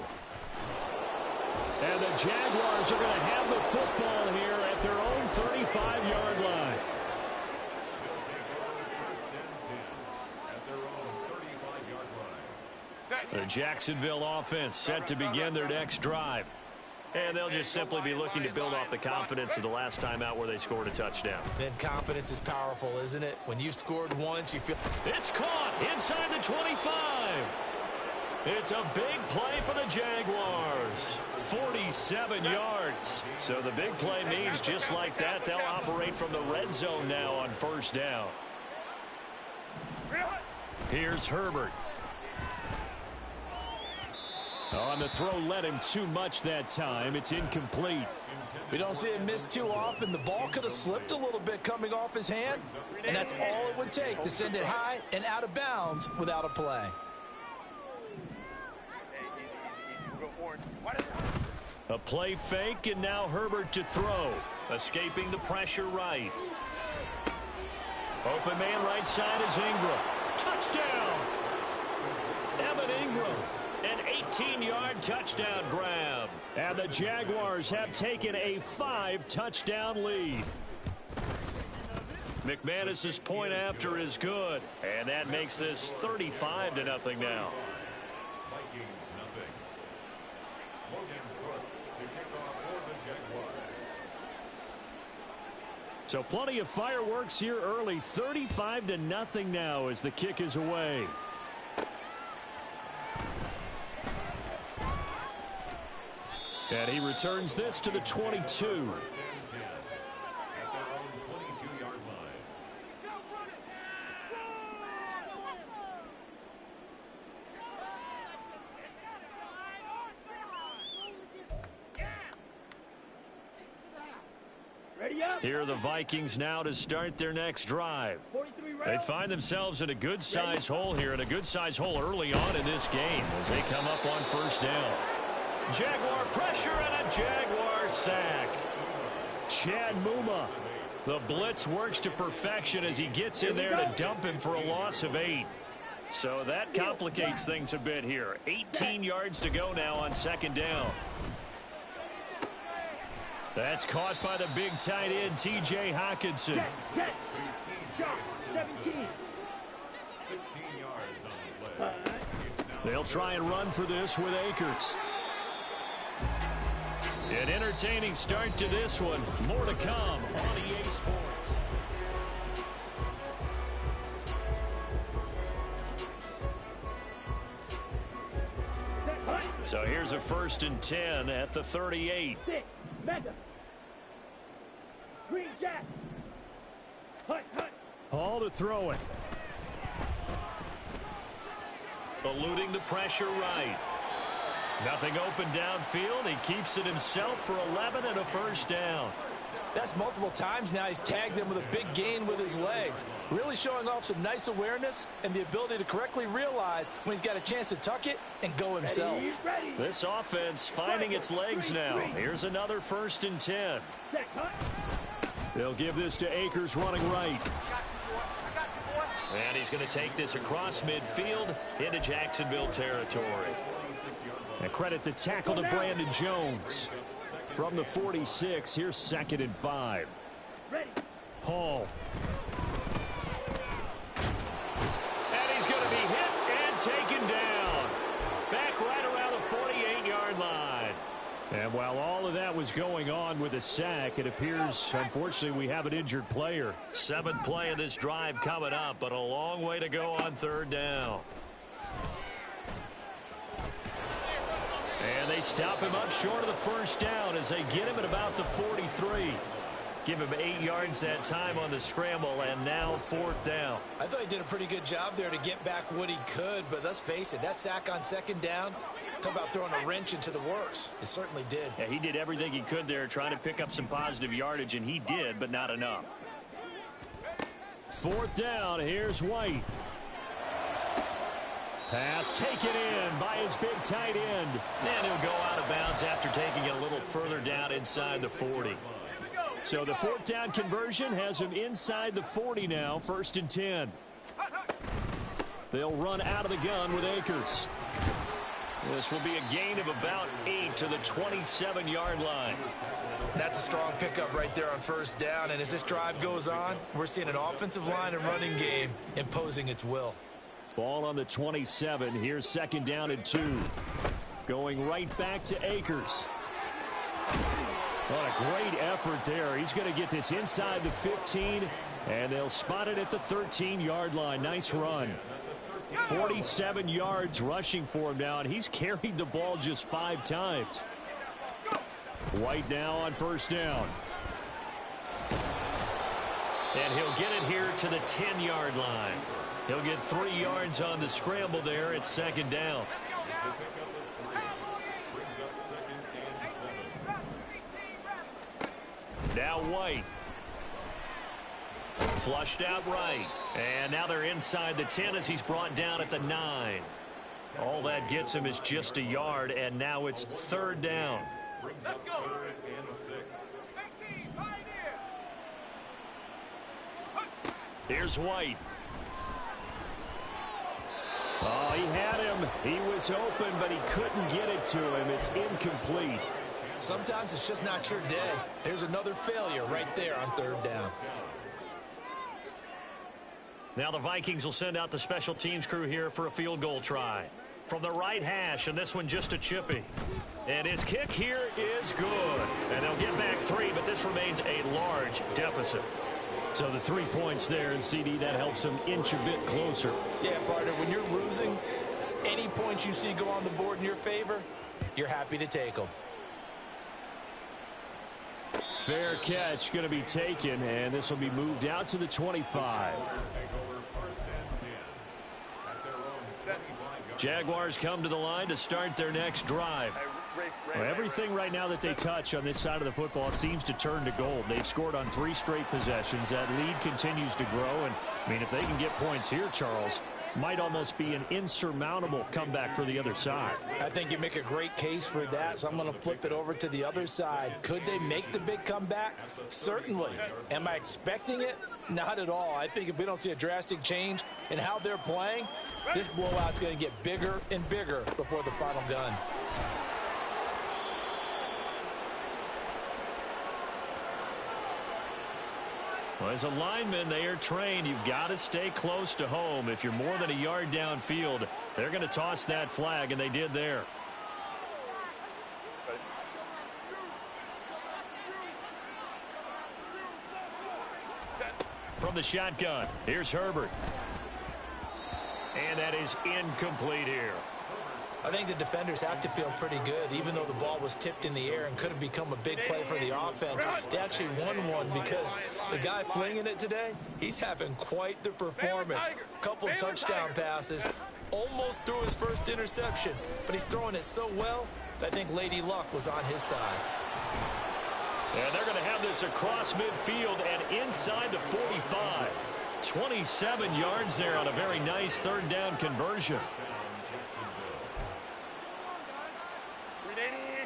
And the Jaguars are going to have the football here at their own 35-yard line. The Jacksonville offense set to begin their next drive. And they'll just simply be looking to build off the confidence of the last time out where they scored a touchdown. And confidence is powerful, isn't it? When you've scored once, you feel... It's caught inside the 25. It's a big play for the Jaguars. 47 yards. So the big play means just like that, they'll operate from the red zone now on first down. Here's Herbert. On the throw, led him too much that time. It's incomplete. We don't see him miss too often. The ball could have slipped a little bit coming off his hand, and that's all it would take to send it high and out of bounds without a play. A play fake, and now Herbert to throw. Escaping the pressure right. Open man right side is Ingram. Touchdown! Evan Ingram. An 18-yard touchdown grab. And the Jaguars have taken a 5-touchdown lead. McManus's point after is good. And that makes this 35-0 now. Vikings nothing. Logan Cook to kick off for the Jaguars. So plenty of fireworks here early. 35-0 now as the kick is away. And he returns this to the 22. At their own 22-yard line. Ready up. Here are the Vikings now to start their next drive. 43 They rounds. find themselves in a good-sized hole here, and a good-sized hole early on in this game as they come up on first down. Jaguar pressure and a Jaguar sack. Chad Muma. The blitz works to perfection as he gets in there to dump him for a loss of 8. So that complicates things a bit here. 18 yards to go now on second down. That's caught by the big tight end, T.J. Hockenson. 10. Shot. 17. 16 yards on the play. They'll try and run for this with Akers. An entertaining start to this one. More to come on EA Sports. So here's a 1st and 10 at the 38. Six. Mega. Green Jack. Hut. Hall to throw it. Eluding the pressure right. Nothing open downfield. He keeps it himself for 11 and a first down. That's multiple times now he's tagged them with a big gain with his legs. Really showing off some nice awareness and the ability to correctly realize when he's got a chance to tuck it and go himself. Ready. This offense finding its legs now. Here's another 1st and 10. Set. Hut. They'll give this to Akers running right. And he's going to take this across midfield into Jacksonville territory. And credit the tackle to Brandon Jones. From the 46, here's 2nd and 5. Ready. Hall. And he's going to be hit and taken down. Back right around the 48-yard line. And while all of that was going on with a sack, it appears, unfortunately, we have an injured player. 7th play of this drive coming up, but a long way to go on 3rd down. And they stop him up short of the first down as they get him at about the 43. Give him 8 yards that time on the scramble, and now 4th down. I thought he did a pretty good job there to get back what he could, but let's face it, that sack on 2nd down, talk about throwing a wrench into the works. It certainly did. Yeah, he did everything he could there trying to pick up some positive yardage, and he did, but not enough. 4th down, here's White. Pass taken in by his big tight end. And he'll go out of bounds after taking it a little further down inside the 40. So the fourth down conversion has him inside the 40 now, 1st and 10. They'll run out of the gun with Akers. This will be a gain of about 8 to the 27-yard line. That's a strong pickup right there on 1st down, and as this drive goes on, we're seeing an offensive line and running game imposing its will. Ball on the 27. Here's 2nd down and 2. Going right back to Akers. What a great effort there. He's going to get this inside the 15, and they'll spot it at the 13-yard line. Nice run. 47 yards rushing for him now, and he's carried the ball just 5 times. White now on 1st down. And he'll get it here to the 10-yard line. He'll get 3 yards on the scramble there at 2nd down. Now White. Flushed out right. And now they're inside the 10 as he's brought down at the 9. All that gets him is just a yard, and now it's 3rd down. Let's go. 3rd and 6. Here's White. Oh, he had him. He was open, but he couldn't get it to him. It's incomplete. Sometimes it's just not your day. There's another failure right there on 3rd down. Now the Vikings will send out the special teams crew here for a field goal try. From the right hash, and this one just a chippy. And his kick here is good. And they'll get back 3, but this remains a large deficit. So the 3 points there, and CD, that helps him inch a bit closer. Yeah, partner, when you're losing, any points you see go on the board in your favor, you're happy to take them. Fair catch going to be taken, and this will be moved out to the 25. Jaguars come to the line to start their next drive. Well, everything right now that they touch on this side of the football, it seems to turn to gold. They've scored on 3 straight possessions. That lead continues to grow, and I mean, if they can get points here, Charles, might almost be an insurmountable comeback for the other side. I think you make a great case for that, so I'm going to flip it over to the other side. Could they make the big comeback? Certainly. Am I expecting it? Not at all. I think if we don't see a drastic change in how they're playing, this blowout's going to get bigger and bigger before the final gun. Well, as a lineman, they are trained. You've got to stay close to home. If you're more than a yard downfield, they're going to toss that flag, and they did there. From the shotgun, here's Herbert. And that is incomplete here. I think the defenders have to feel pretty good, even though the ball was tipped in the air and could have become a big play for the offense. They actually won one because the guy flinging it today, he's having quite the performance. Couple touchdown passes, almost threw his first interception, but he's throwing it so well that I think Lady Luck was on his side. And they're going to have this across midfield and inside the 45. 27 yards there on a very nice 3rd down conversion.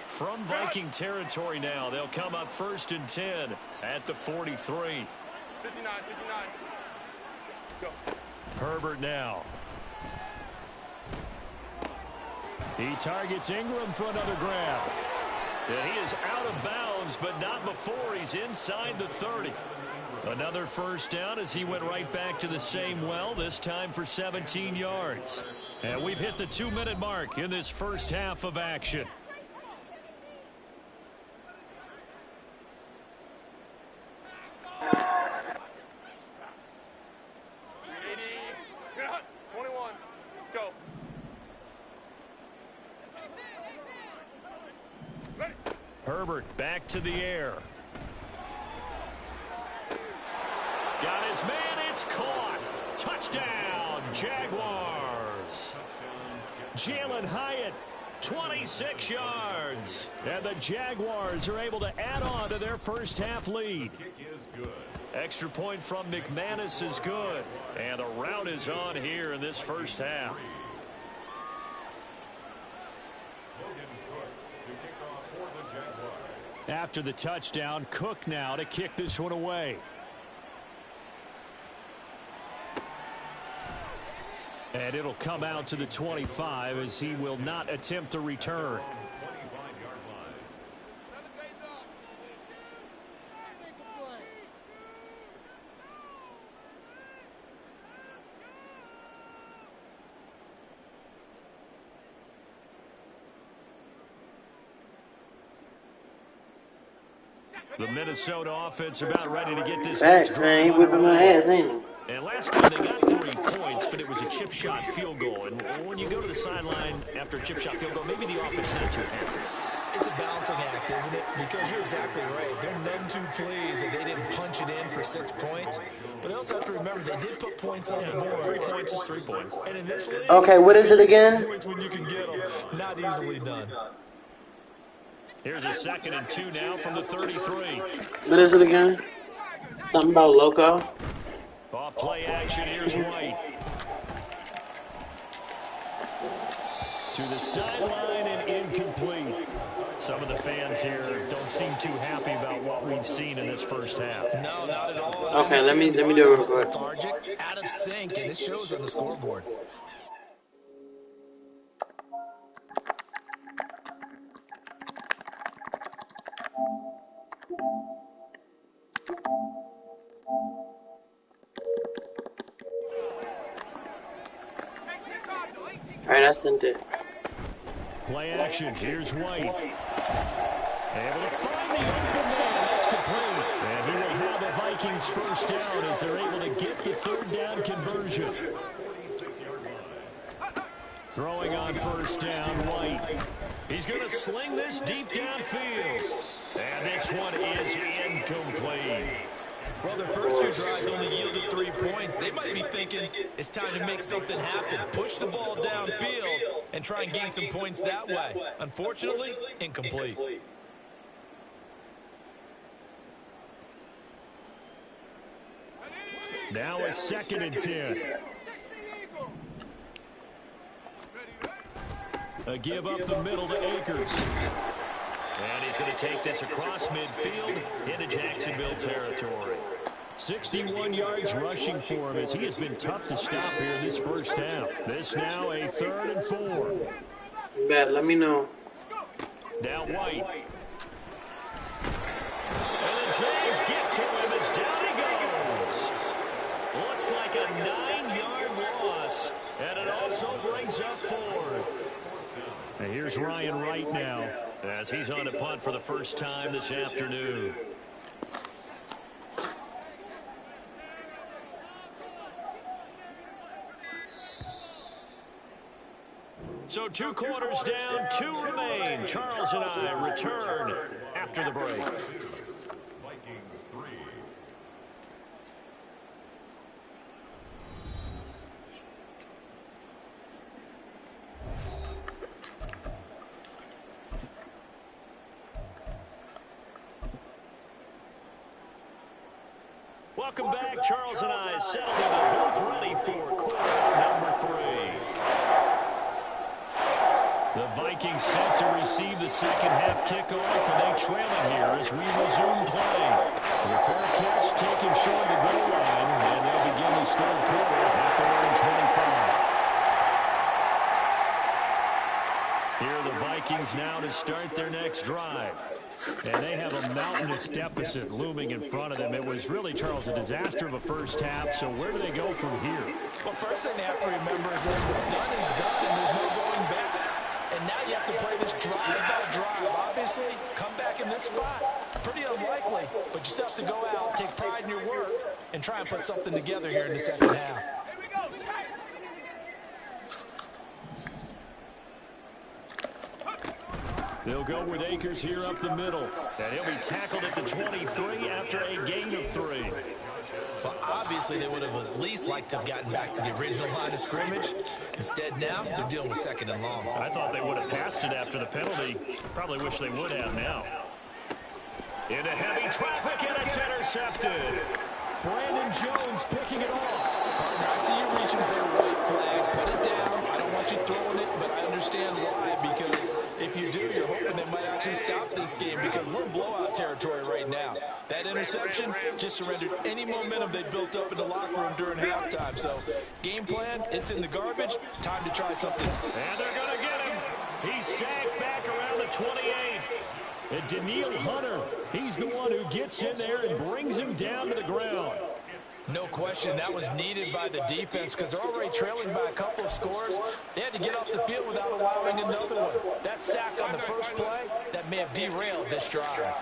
From Viking territory now, they'll come up 1st and 10 at the 43. 59. Go. Herbert now. He targets Ingram for another grab. And he is out of bounds, but not before he's inside the 30. Another 1st down as he went right back to the same well, this time for 17 yards. And we've hit the 2-minute mark in this first half of action. Herbert back to the air. Got his man, it's caught. Touchdown, Jaguars. Jalen Hyatt, 26 yards. And the Jaguars are able to add on to their first half lead. Kick is good. Extra point from McManus is good. And the route is on here in this first half. After the touchdown, Cook now to kick this one away. And it'll come out to the 25 as he will not attempt to return. The Minnesota offense about ready to get this. Facts, man. He whipping my ass, ain't he? And last time they got 3 points, but it was a chip shot field goal. And when you go to the sideline after a chip shot field goal, maybe the offense is not too happy. It's a balancing act, isn't it? Because you're exactly right. They're none too pleased that they didn't punch it in for 6 points. But they also have to remember they did put points on the board. 3 points is 3 points. And in this league, Okay, what is it again? points when you can get them, not easily done. Here's a 2nd and 2 now from the 33. What is it again? Something about Loco? Off play action, here's White. To the sideline and incomplete. Some of the fans here don't seem too happy about what we've seen in this first half. No, not at all. Okay, let me do it real quick. Lethargic, out of sync, and it shows on the scoreboard. Alright, I sent it. Play action. Here's White. Able to find the open man. That's complete. And he will have the Vikings first down as they're able to get the 3rd down conversion. Throwing on first down, White. He's going to sling this deep downfield. And this one is incomplete. Well, their first 2 drives only yielded 3 points. They might be thinking it's time to make something happen. Push the ball downfield and try and gain some points that way. Unfortunately, incomplete. Now a 2nd and 10. A give up the middle to Akers. And he's going to take this across midfield into Jacksonville territory. 61 yards rushing for him as he has been tough to stop here in this first half. This now a 3rd and 4. Bet, let me know. Now White. And the Jags get to him as down he goes. Looks like a 9-yard loss. And it also brings up 4th. And here's Ryan Wright now, as he's on a punt for the first time this afternoon. So 2 quarters down, 2 remain. Charles and I return after the break. Vikings 3. Welcome back. Charles and I settled in the booth ready for quarter number 3. The Vikings set to receive the second half kickoff, and they trail it here as we resume play. The fair catch taken short of the goal line, and they'll begin this 3rd quarter at their own 25. Here are the Vikings now to start their next drive. And they have a mountainous deficit looming in front of them. It was really, Charles, a disaster of a first half. So where do they go from here? Well, first thing they have to remember is that what's done is done, and there's no going back. And now you have to play this drive by drive. Obviously, come back in this spot, pretty unlikely. But you still have to go out, take pride in your work, and try and put something together here in the second half. They'll go with Akers here up the middle. And he'll be tackled at the 23 after a gain of 3. Well, obviously, they would have at least liked to have gotten back to the original line of scrimmage. Instead, now, they're dealing with 2nd and long. I thought they would have passed it after the penalty. Probably wish they would have now. Into heavy traffic, and it's intercepted. Brandon Jones picking it off. Partner, I see you reaching for a white flag. Put it down. I don't want you throwing it, but I understand why, because If you do, you're hoping they might actually stop this game because we're in blowout territory right now. That interception just surrendered any momentum they built up in the locker room during halftime. So, game plan, it's in the garbage. Time to try something. And they're going to get him. He's sacked back around the 28. And Daniil Hunter, he's the one who gets in there and brings him down to the ground. No question, that was needed by the defense because they're already trailing by a couple of scores. They had to get off the field without allowing another one. That sack on the first play, that may have derailed this drive.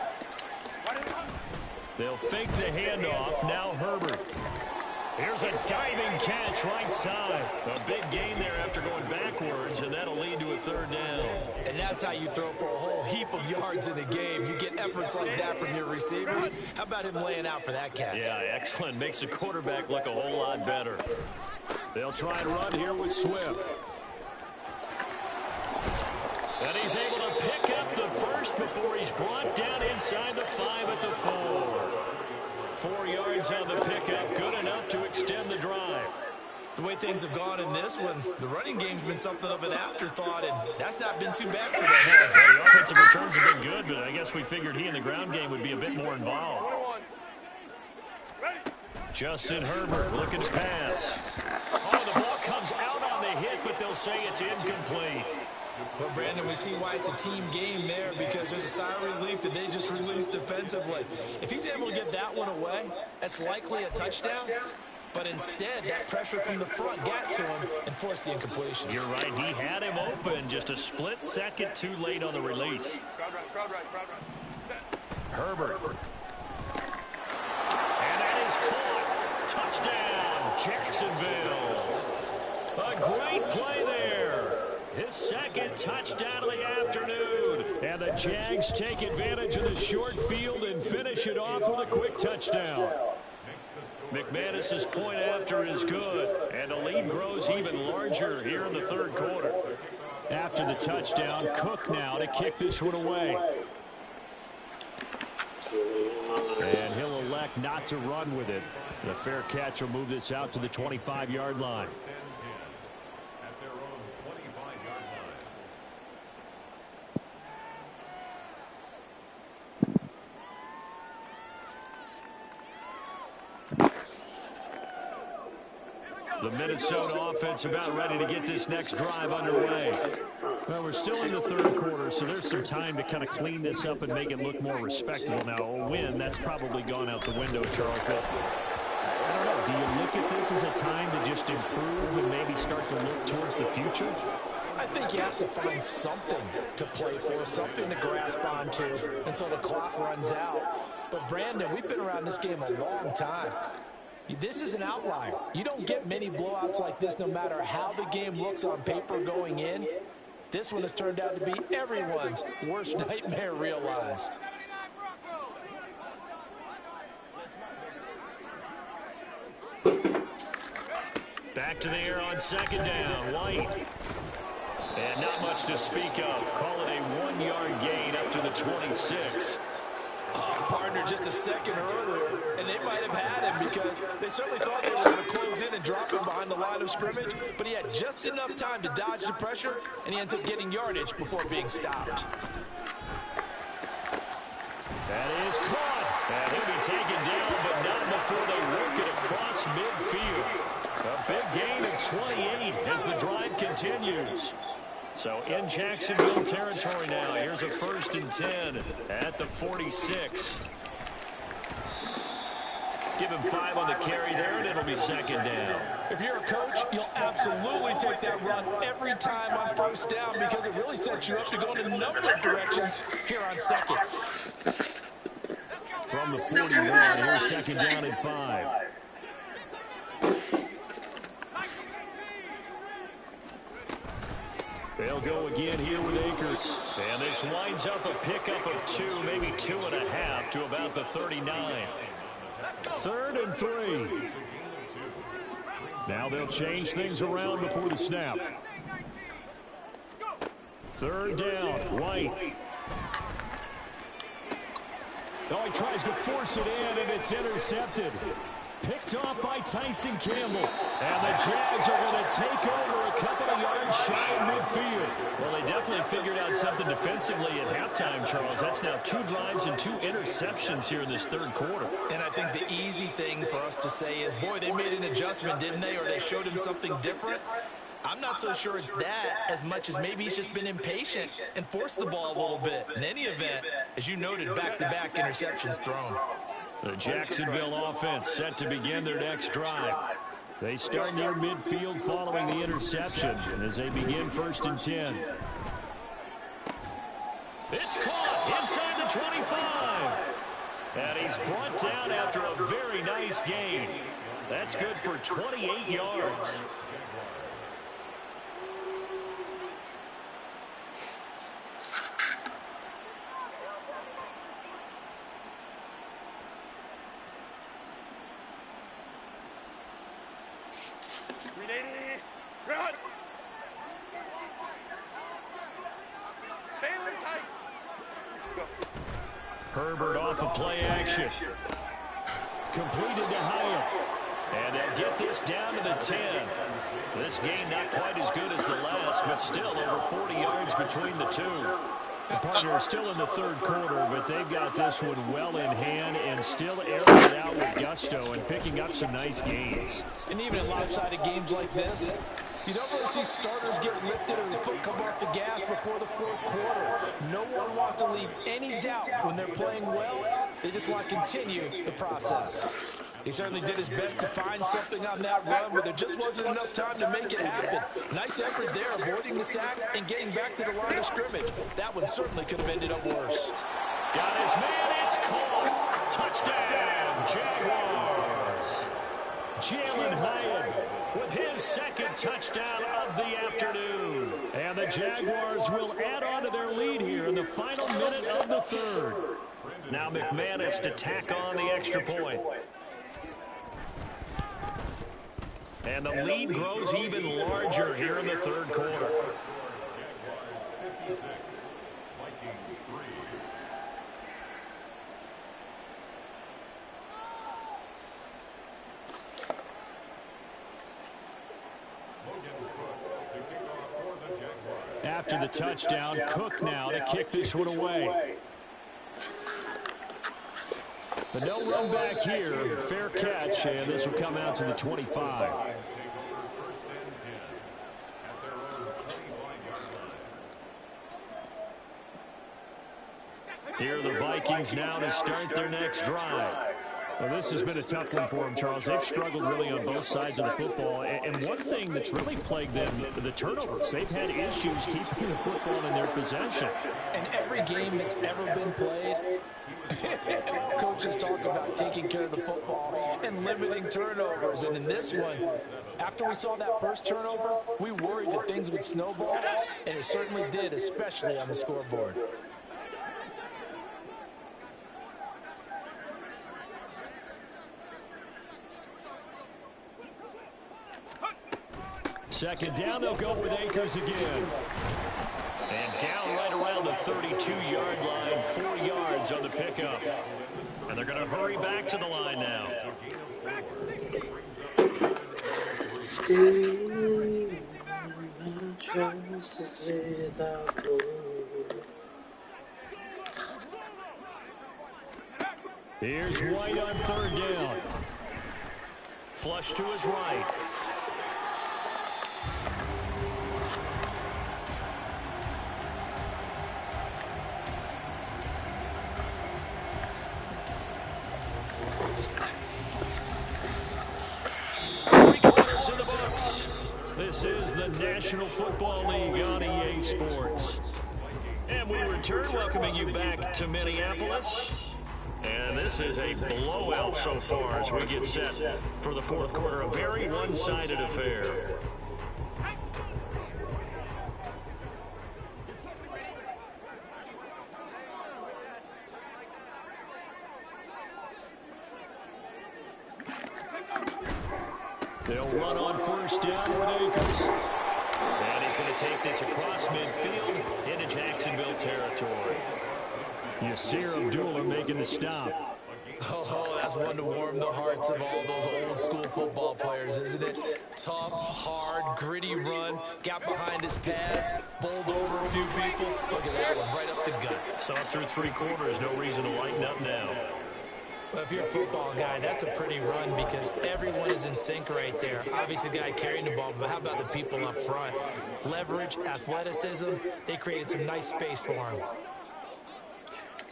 They'll fake the handoff. Now Herbert. Here's a diving catch right side. A big gain there after going backwards, and that'll lead to a third down. And that's how you throw for a whole heap of yards in a game. You get efforts like that from your receivers. How about him laying out for that catch? Yeah, excellent. Makes the quarterback look a whole lot better. They'll try and run here with Swift. And he's able to pick up the first before he's brought down inside the 5 at the 4. 4 yards on the pickup, good enough to extend the drive. The way things have gone in this one, the running game's been something of an afterthought, and that's not been too bad for them. Yeah, the offensive returns have been good, but I guess we figured he in the ground game would be a bit more involved. Justin Herbert looking to pass. Oh, the ball comes out on the hit, but they'll say it's incomplete. Well, Brandon, we see why it's a team game there because there's a sigh of relief that they just released defensively. If he's able to get that one away, that's likely a touchdown. But instead, that pressure from the front got to him and forced the incompletion. You're right. He had him open just a split second too late on the release. Herbert. And that is caught. Touchdown, Jacksonville. A great play there. His second touchdown of the afternoon. And the Jags take advantage of the short field and finish it off with a quick touchdown. McManus's point after is good, and the lead grows even larger here in the third quarter. After the touchdown, Cook now to kick this one away. And he'll elect not to run with it. The fair catch will move this out to the 25-yard line. The Minnesota offense about ready to get this next drive underway. Well, we're still in the third quarter, so there's some time to kind of clean this up and make it look more respectable. Now, a win, that's probably gone out the window, Charles, but I don't know. Do you look at this as a time to just improve and maybe start to look towards the future? I think you have to find something to play for, something to grasp onto until the clock runs out. But, Brandon, we've been around this game a long time. This is an outlier. You don't get many blowouts like this no matter how the game looks on paper going in. This one has turned out to be everyone's worst nightmare realized. Back to the air on second down. White. And not much to speak of. Call it a 1-yard gain up to the 26. Partner just a second earlier, and they might have had him because they certainly thought they were going to close in and drop him behind the line of scrimmage, but he had just enough time to dodge the pressure, and he ends up getting yardage before being stopped. That is caught. And he'll be taken down, but not before they work it across midfield. A big gain of 28 as the drive continues. So in Jacksonville territory now. Here's a 1st and 10 at the 46. Give him 5 on the carry there, and it'll be second down. If you're a coach, you'll absolutely take that run every time on 1st down because it really sets you up to go in a number of directions here on second. From the 41, here's second down and 5. They'll go again here with Akers. And this winds up a pickup of 2, maybe 2.5 to about the 39. 3rd and 3. Now they'll change things around before the snap. 3rd down, White. Oh, he tries to force it in, and it's intercepted. Picked off by Tyson Campbell. And the Jags are going to take over a couple of yards shy of midfield. Well, they definitely figured out something defensively at halftime, Charles. That's now 2 drives and 2 interceptions here in this third quarter. And I think the easy thing for us to say is, boy, they made an adjustment, didn't they? Or they showed him something different. I'm not so sure it's that as much as maybe he's just been impatient and forced the ball a little bit. In any event, as you noted, back-to-back interceptions thrown. The Jacksonville offense set to begin their next drive. They start near midfield following the interception as they begin 1st and 10. It's caught inside the 25. And he's brought down after a very nice gain. That's good for 28 yards. Run! Stay tight. Herbert off of play action. Completed to Hyatt. And they'll get this down to the 10. This game not quite as good as the last, but still over 40 yards between the two. The partner is still in the third quarter, but they've got this one well in hand and still airing it out with gusto and picking up some nice gains. And even in lopsided games like this, you don't really see starters get lifted or the foot come off the gas before the fourth quarter. No one wants to leave any doubt when they're playing well. They just want to continue the process. He certainly did his best to find something on that run, but there just wasn't enough time to make it happen. Nice effort there, avoiding the sack and getting back to the line of scrimmage. That one certainly could have ended up worse. Got his man, it's caught. Touchdown, Jaguars. Jalen Hyatt with his second touchdown of the afternoon. And the Jaguars will add on to their lead here in the final minute of the third. Now McManus to tack on the extra point. And the lead grows even larger here in the third quarter. Jaguars 56, Vikings 3. After the touchdown, Cook now to kick this one away. But no run back here. Fair catch, and this will come out to the 25. Here are the Vikings now to start their next drive. Well, this has been a tough one for them, Charles. They've struggled really on both sides of the football. And one thing that's really plagued them, the turnovers. They've had issues keeping the football in their possession. And every game that's ever been played, coaches talk about taking care of the football and limiting turnovers. And in this one, after we saw that first turnover, we worried that things would snowball, and it certainly did, especially on the scoreboard. Second down, they'll go with Akers again. And down right around the 32-yard line, 4 yards on the pickup. And they're going to hurry back to the line now. Here's White on third down. Flush to his right. In the books. This is the National Football League on EA Sports. And we return, welcoming you back to Minneapolis. And this is a blowout so far as we get set for the fourth quarter. A very one-sided affair. They'll run on first down with Akers. And he's going to take this across midfield into Jacksonville territory. Yasir Abdullah making the stop. Oh, that's one to warm the hearts of all those old school football players, isn't it? Tough, hard, gritty run, got behind his pads, bowled over a few people. Look at that one, right up the gut. So up through 3 quarters, no reason to lighten up now. Well, if you're a football guy, that's a pretty run because everyone is in sync right there. Obviously, the guy carrying the ball, but how about the people up front? Leverage, athleticism, they created some nice space for him.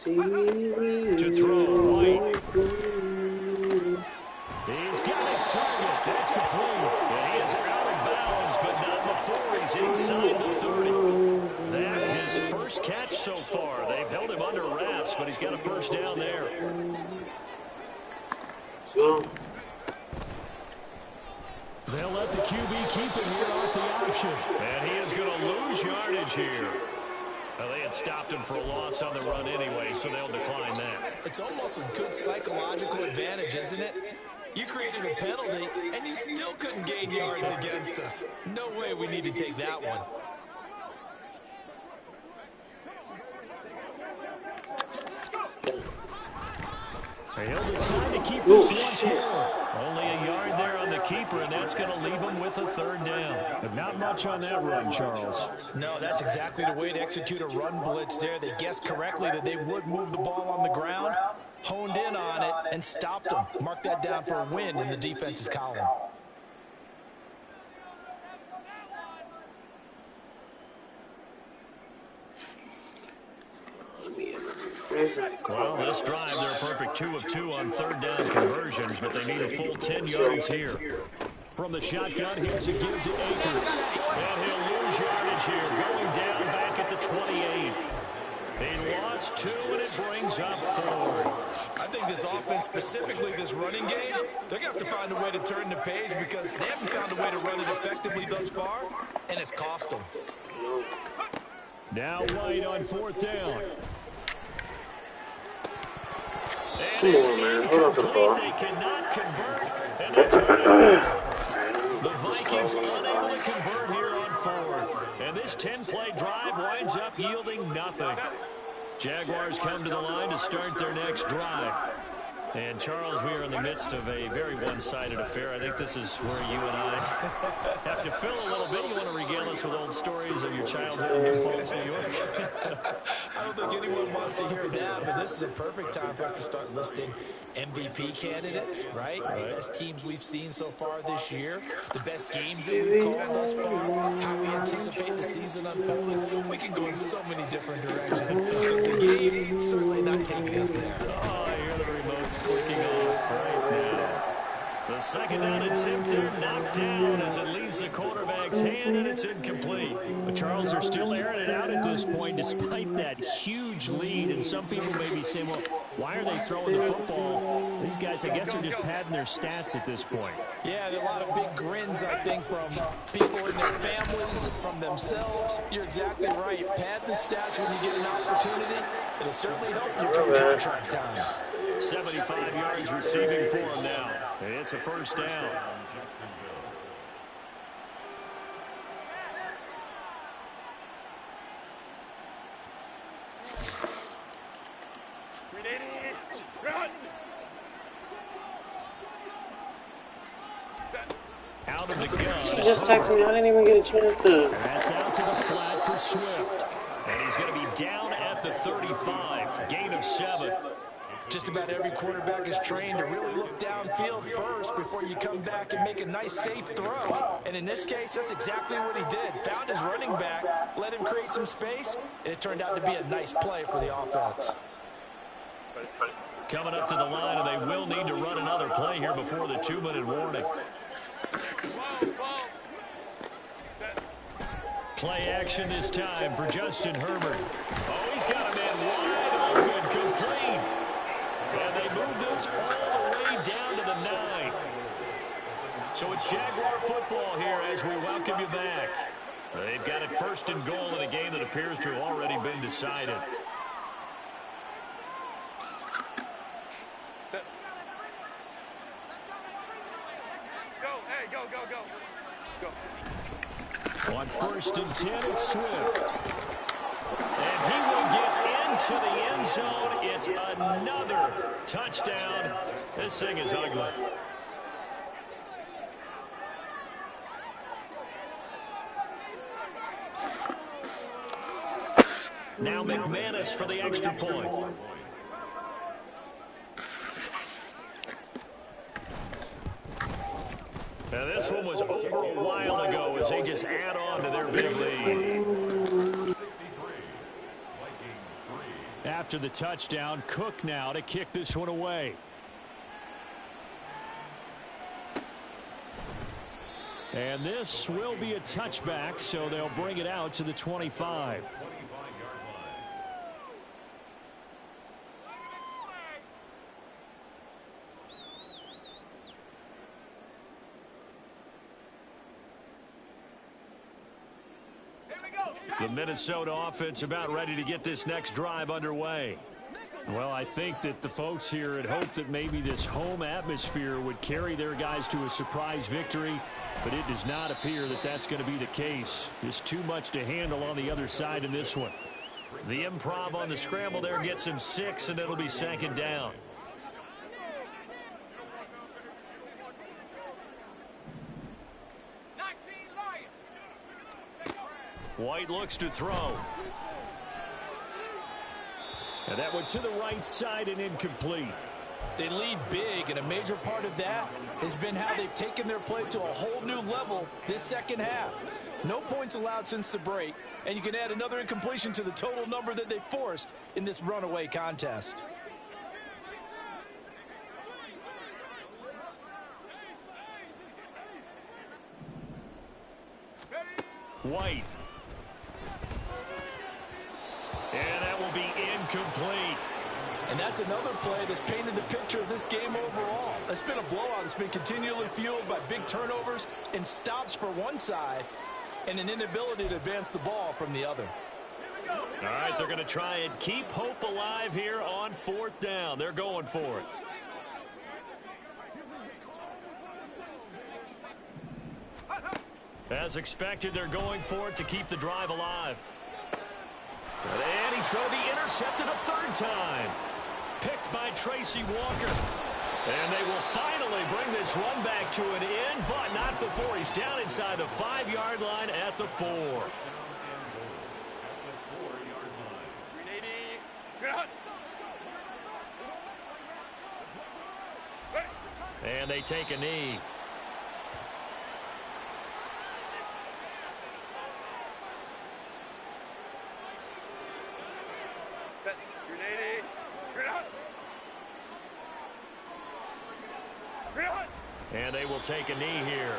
To throw, White. He's got his target. That's complete. And he is out of bounds, but not before he's inside the 30. That his first catch so far. They've held him under wraps, but he's got a first down there. They'll let the QB keep him here off the option. And he is going to lose yardage here. Well, they had stopped him for a loss on the run anyway, so they'll decline that. It's almost a good psychological advantage, isn't it? You created a penalty, and you still couldn't gain yards against us. No way we need to take that one. He'll decide to keep this once more. Only a yard there on the keeper, and that's going to leave him with a third down. But not much on that run, Charles. No, that's exactly the way to execute a run blitz there. They guessed correctly that they would move the ball on the ground, honed in on it, and stopped them. Mark that down for a win in the defense's column. Well, this drive, they're a perfect 2 of 2 on third down conversions, but they need a full 10 yards here. From the shotgun, here's a give to Akers. And he'll lose yardage here, going down back at the 28. He lost 2, and it brings up 4. I think this offense, specifically this running game, they're going to have to find a way to turn the page because they haven't found a way to run it effectively thus far, and it's cost them. Now White on 4th down. Come on, man. Hold on to the ball. They cannot convert, and they turn it. The Vikings unable to convert here on 4th. And this 10-play drive winds up yielding nothing. Jaguars come to the line to start their next drive. And, Charles, we are in the midst of a very one-sided affair. I think this is where you and I have to fill a little bit. You want to regale us with old stories of your childhood in New Paltz, New York? I don't think anyone wants to hear that, but this is a perfect time for us to start listing MVP candidates, right? The best teams we've seen so far this year, the best games that we've called thus far, how we anticipate the season unfolding. We can go in so many different directions because the game certainly not taking us there. Oh, I hear the remotes clicking off right now. The second down attempt there knocked down as it leaves the quarterback's hand, and it's incomplete. But Charles, they're still airing it out at this point despite that huge lead. And some people may be saying, well, why are they throwing the football? These guys, I guess, are just padding their stats at this point. Yeah, there are a lot of big grins, I think, from people and their families, from themselves. You're exactly right. Pad the stats when you get an opportunity. It'll certainly help you come contract time. 75 yards receiving for him now. And it's a first down. Run! Out of the gun. You just texted me. I didn't even get a chance to. That's out to the flat for Swift. And he's going to be down at the 35. Gain of 7. Just about every quarterback is trained to really look downfield first before you come back and make a nice, safe throw. And in this case, that's exactly what he did. Found his running back, let him create some space, and it turned out to be a nice play for the offense. Coming up to the line, and they will need to run another play here before the 2-minute warning. Play action this time for Justin Herbert. Oh, he's got a man wide open, complete. And they move this all the way down to the 9. So it's Jaguar football here as we welcome you back. They've got it 1st and goal in a game that appears to have already been decided. Go, hey, go, go, go. Go. On 1st and 10, it's Swift. And he will get into to the end zone. It's another touchdown. This thing is ugly. Now McManus for the extra point. Now this one was over a while ago as they just add on to their big lead. After the touchdown, Cook now to kick this one away. And this will be a touchback, so they'll bring it out to the 25. The Minnesota offense about ready to get this next drive underway. Well, I think that the folks here had hoped that maybe this home atmosphere would carry their guys to a surprise victory, but it does not appear that that's going to be the case. There's too much to handle on the other side in this one. The improv on the scramble there gets him 6, and it'll be second down. White looks to throw. And that went to the right side and incomplete. They lead big, and a major part of that has been how they've taken their play to a whole new level this second half. No points allowed since the break, and you can add another incompletion to the total number that they forced in this runaway contest. White. And that will be incomplete. And that's another play that's painted the picture of this game overall. It's been a blowout. It's been continually fueled by big turnovers and stops for one side and an inability to advance the ball from the other. All right, they're going to try and keep hope alive here on 4th down. They're going for it. As expected, they're going for it to keep the drive alive. And he's going to be intercepted a 3rd time. Picked by Tracy Walker. And they will finally bring this run back to an end, but not before he's down inside the 5-yard line at the 4. And they take a knee. And they will take a knee here.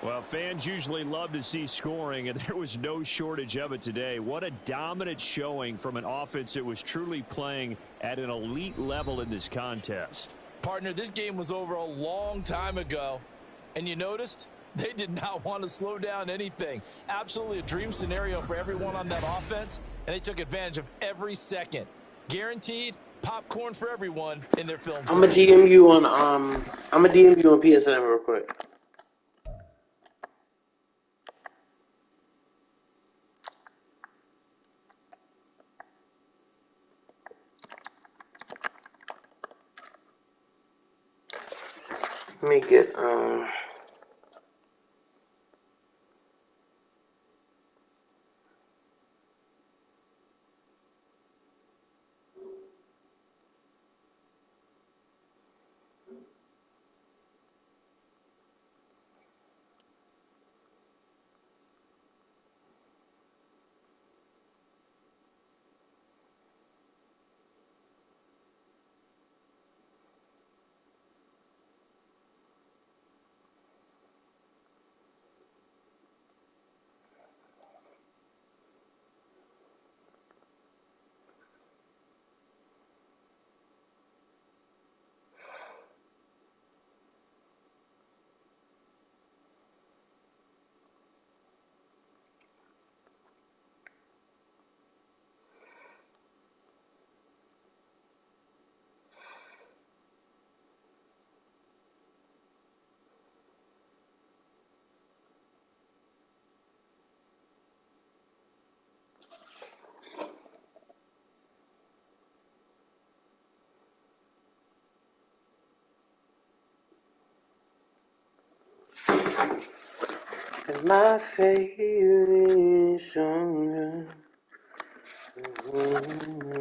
Well, fans usually love to see scoring, and there was no shortage of it today. What a dominant showing from an offense that was truly playing at an elite level in this contest. Partner, this game was over a long time ago, and you noticed they did not want to slow down anything. Absolutely a dream scenario for everyone on that offense, and they took advantage of every second. Guaranteed popcorn for everyone in their film. I'm gonna DM you on PSN real quick. Let me get And my faith is stronger.